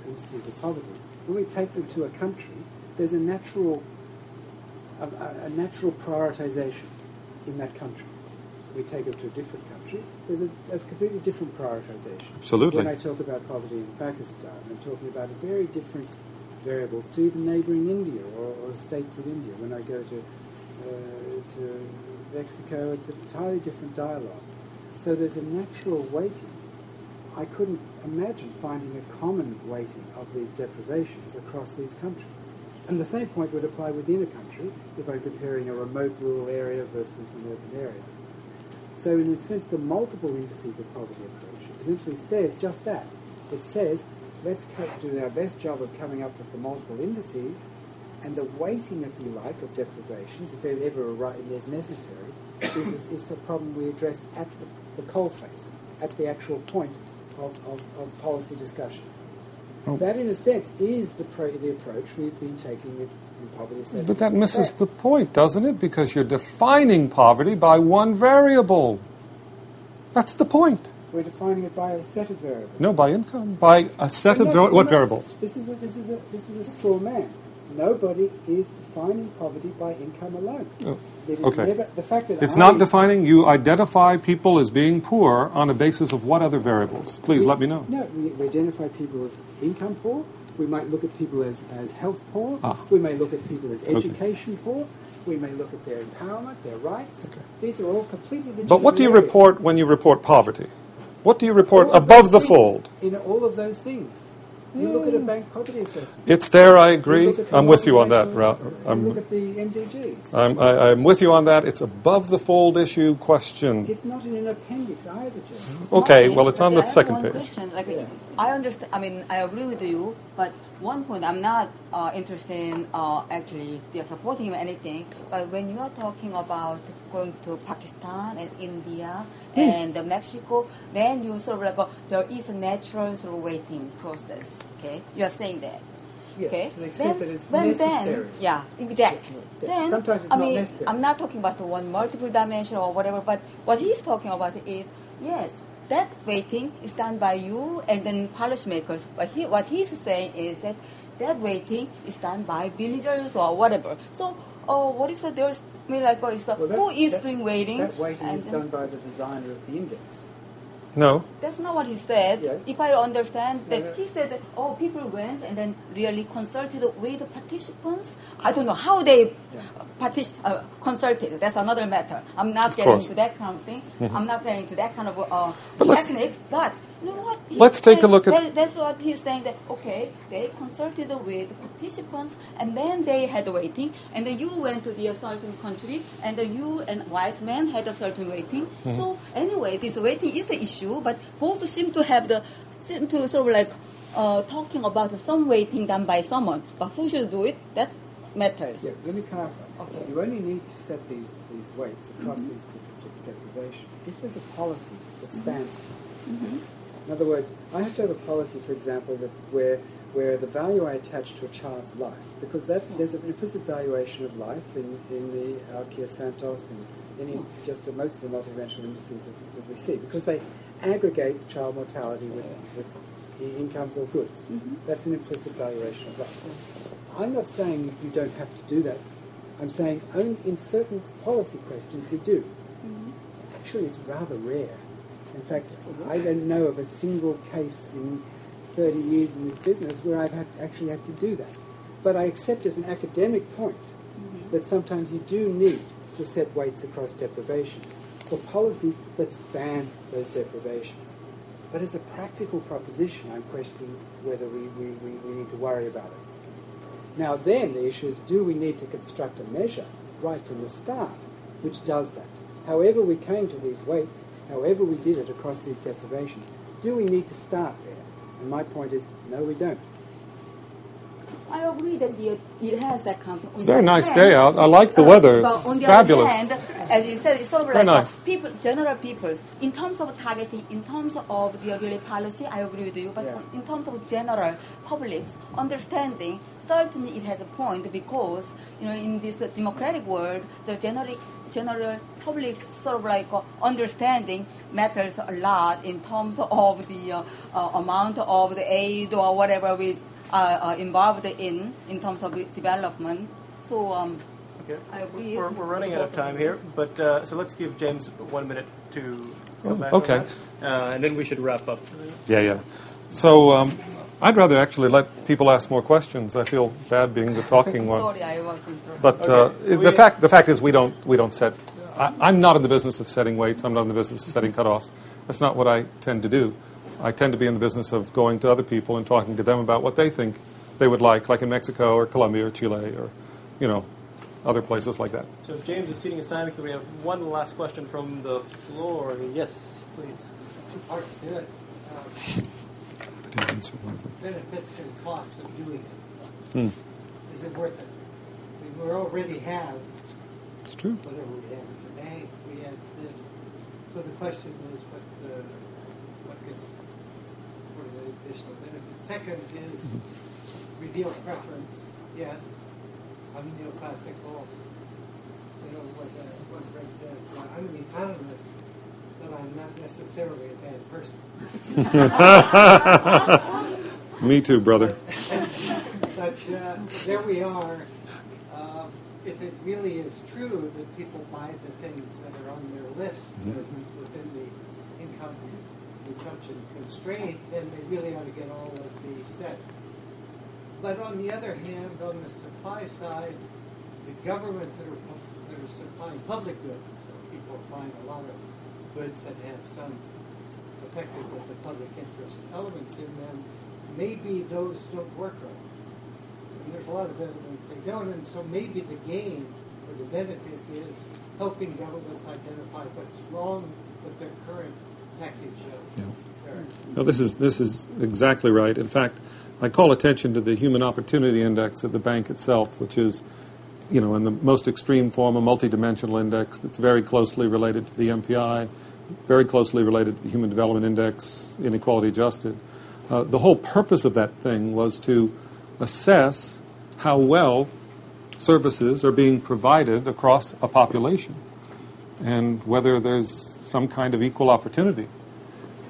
indices of poverty, when we take them to a country, there's a natural prioritization in that country. We take it to a different country, there's a completely different prioritization. Absolutely. When I talk about poverty in Pakistan, I'm talking about very different variables to even neighboring India or states of India. When I go to Mexico, it's an entirely different dialogue. So there's a natural weighting. I couldn't imagine finding a common weighting of these deprivations across these countries. And the same point would apply within a country if I'm comparing a remote rural area versus an urban area. So in a sense, the multiple indices of poverty approach essentially says just that. It says, let's do our best job of coming up with the multiple indices, and the weighting, if you like, of deprivations, if ever is necessary, is a problem we address at the coalface, at the actual point of policy discussion. Oh. That, in a sense, is the approach we've been taking in poverty assessment. But that misses the point, doesn't it? Because you're defining poverty by one variable. That's the point. We're defining it by a set of variables. No, by income. By a set of what variables? This is a straw man. Nobody is defining poverty by income alone. Oh. Okay. The fact that it's not defining. You identify people as being poor on a basis of what other variables? Please let me know. No, we identify people as income poor. We might look at people as health poor. We may look at people as education poor. We may look at their empowerment, their rights. Okay. These are all completely legitimate. But what do you report when you report poverty? What do you report above the fold? In all of those things. You look at a bank poverty assessment. It's there, I agree. I'm with you on that. Look at the MDGs. I'm with you on that. It's above the fold issue question. It's not in an appendix either, James. Okay, well, it's on the second page. Question. I understand. I mean, I agree with you, but one point I'm not interested in actually supporting you or anything. But when you are talking about going to Pakistan and India and Mexico, then you sort of like there is a natural sort of weighting process. Okay, you are saying that. Yeah, okay, to the extent that it's necessary. Yeah, exactly. Yeah. Then, sometimes it's not necessary. I'm not talking about the one multiple dimension or whatever, but what he's talking about is, yes, that weighting is done by you and then policymakers. But what he's saying is that weighting is done by villagers or whatever. So, what is the there's who is doing weighting? That weighting is done by the designer of the index. No. That's not what he said. Yes. If I understand that he said that people went and then really consulted with the participants. I don't know how they consulted. That's another matter. I'm not getting into that kind of thing. Mm-hmm. I'm not getting into that kind of techniques. But you know what? Let's take a look at... That's what he's saying, that, okay, they consulted with participants, and then they had weighting, and then you went to the certain country, and then you and wise men had a certain weighting. Mm-hmm. So anyway, this weighting is the issue, but both seem to sort of like talking about some weighting done by someone, but who should do it, that matters. Yeah, let me clarify. Okay. You only need to set these weights across these different deprivations if there's a policy that spans them. Mm-hmm. In other words, I have to have a policy, for example, that where the value I attach to a child's life, because there's an implicit valuation of life in the Alkia Santos and in just most of the multidimensional indices that we see, because they aggregate child mortality with incomes or goods. Mm-hmm. That's an implicit valuation of life. I'm not saying you don't have to do that. I'm saying only in certain policy questions we do. Mm-hmm. Actually, it's rather rare. In fact, I don't know of a single case in 30 years in this business where I've actually had to do that. But I accept as an academic point that sometimes you do need to set weights across deprivations for policies that span those deprivations. But as a practical proposition, I'm questioning whether we need to worry about it. Now then, the issue is, do we need to construct a measure right from the start which does that? However we came to these weights, however we did it across these deprivations, do we need to start there? And my point is, no, we don't. I agree that it has that kind of. It's a very nice day out. I like the weather. It's on the fabulous. Other hand, as you said, it's sort of Very like nice. people, general people. In terms of targeting, in terms of the really policy, I agree with you. But in terms of general public's understanding, certainly it has a point because in this democratic world, the general public sort of like understanding matters a lot in terms of the amount of the aid or whatever is involved in terms of development. So Okay. I agree. We're running out of time here, but so let's give James 1 minute to come back. Okay. On that. And then we should wrap up. Yeah. So I'd rather actually let people ask more questions. I feel bad being the talking one. Sorry, I was interrupted. But Okay. the fact is we don't set. I'm not in the business of setting weights. I'm not in the business of setting cutoffs. That's not what I tend to do. I tend to be in the business of going to other people and talking to them about what they think they would like in Mexico or Colombia or Chile or, other places like that. So if James is ceding his time, can we have one last question from the floor? Yes, please. Two parts to it. Benefits and costs of doing it. Is it worth it? We already have It's true. whatever we have at the bank. We have this. So the question is, what are the additional benefits? Second is reveal preference. Yes. I'm neoclassical. What Greg says. I'm an economist, but I'm not necessarily a bad person. Me too, brother. But there we are. If it really is true that people buy the things that are on their list within the income consumption constraint, then they really ought to get all of these set. But on the other hand, on the supply side, the governments that are supplying public goods, so people are buying a lot of goods that have some affected with the public interest elements in them, maybe those don't work right. And there's a lot of evidence they don't, and so maybe the gain or the benefit is helping governments identify what's wrong with their current package of No, this is exactly right. In fact, I call attention to the Human Opportunity Index at the bank itself, which is, in the most extreme form, a multidimensional index that's very closely related to the MPI, very closely related to the Human Development Index, inequality adjusted. The whole purpose of that thing was to assess how well services are being provided across a population and whether there's some kind of equal opportunity.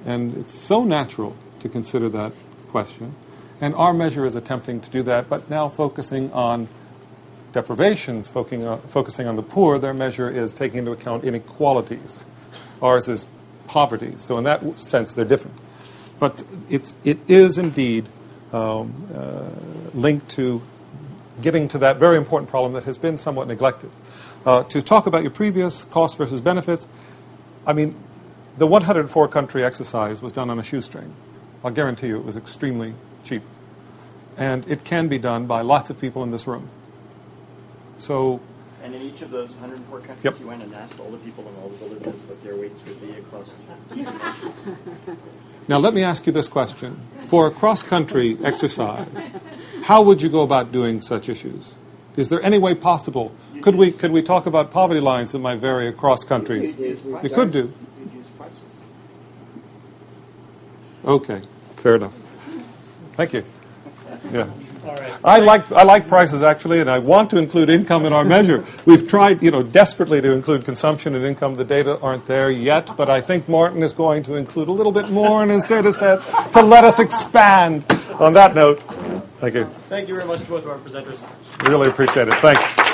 And it's so natural to consider that question. And our measure is attempting to do that, but now focusing on deprivations, focusing on the poor. Their measure is taking into account inequalities. Ours is poverty. So in that sense, they're different. But it is indeed linked to getting to that very important problem that has been somewhat neglected. To talk about your previous cost versus benefits, I mean, the 104-country exercise was done on a shoestring. I'll guarantee you it was extremely cheap. And it can be done by lots of people in this room. So, and in each of those 104 countries, Yep. you went and asked all the people in all the villages what their weights would be across the nations. now let me ask you this question. For a cross-country exercise, how would you go about doing such issues? Is there any way possible? Could we talk about poverty lines that might vary across countries? You could do. You'd use prices. Okay, fair enough. Thank you. Yeah. All right. I like prices actually, and I want to include income in our measure. We've tried, desperately to include consumption and income. The data aren't there yet, but I think Martin is going to include a little bit more in his data sets to let us expand. On that note, thank you. Thank you very much to both of our presenters. Really appreciate it. Thanks.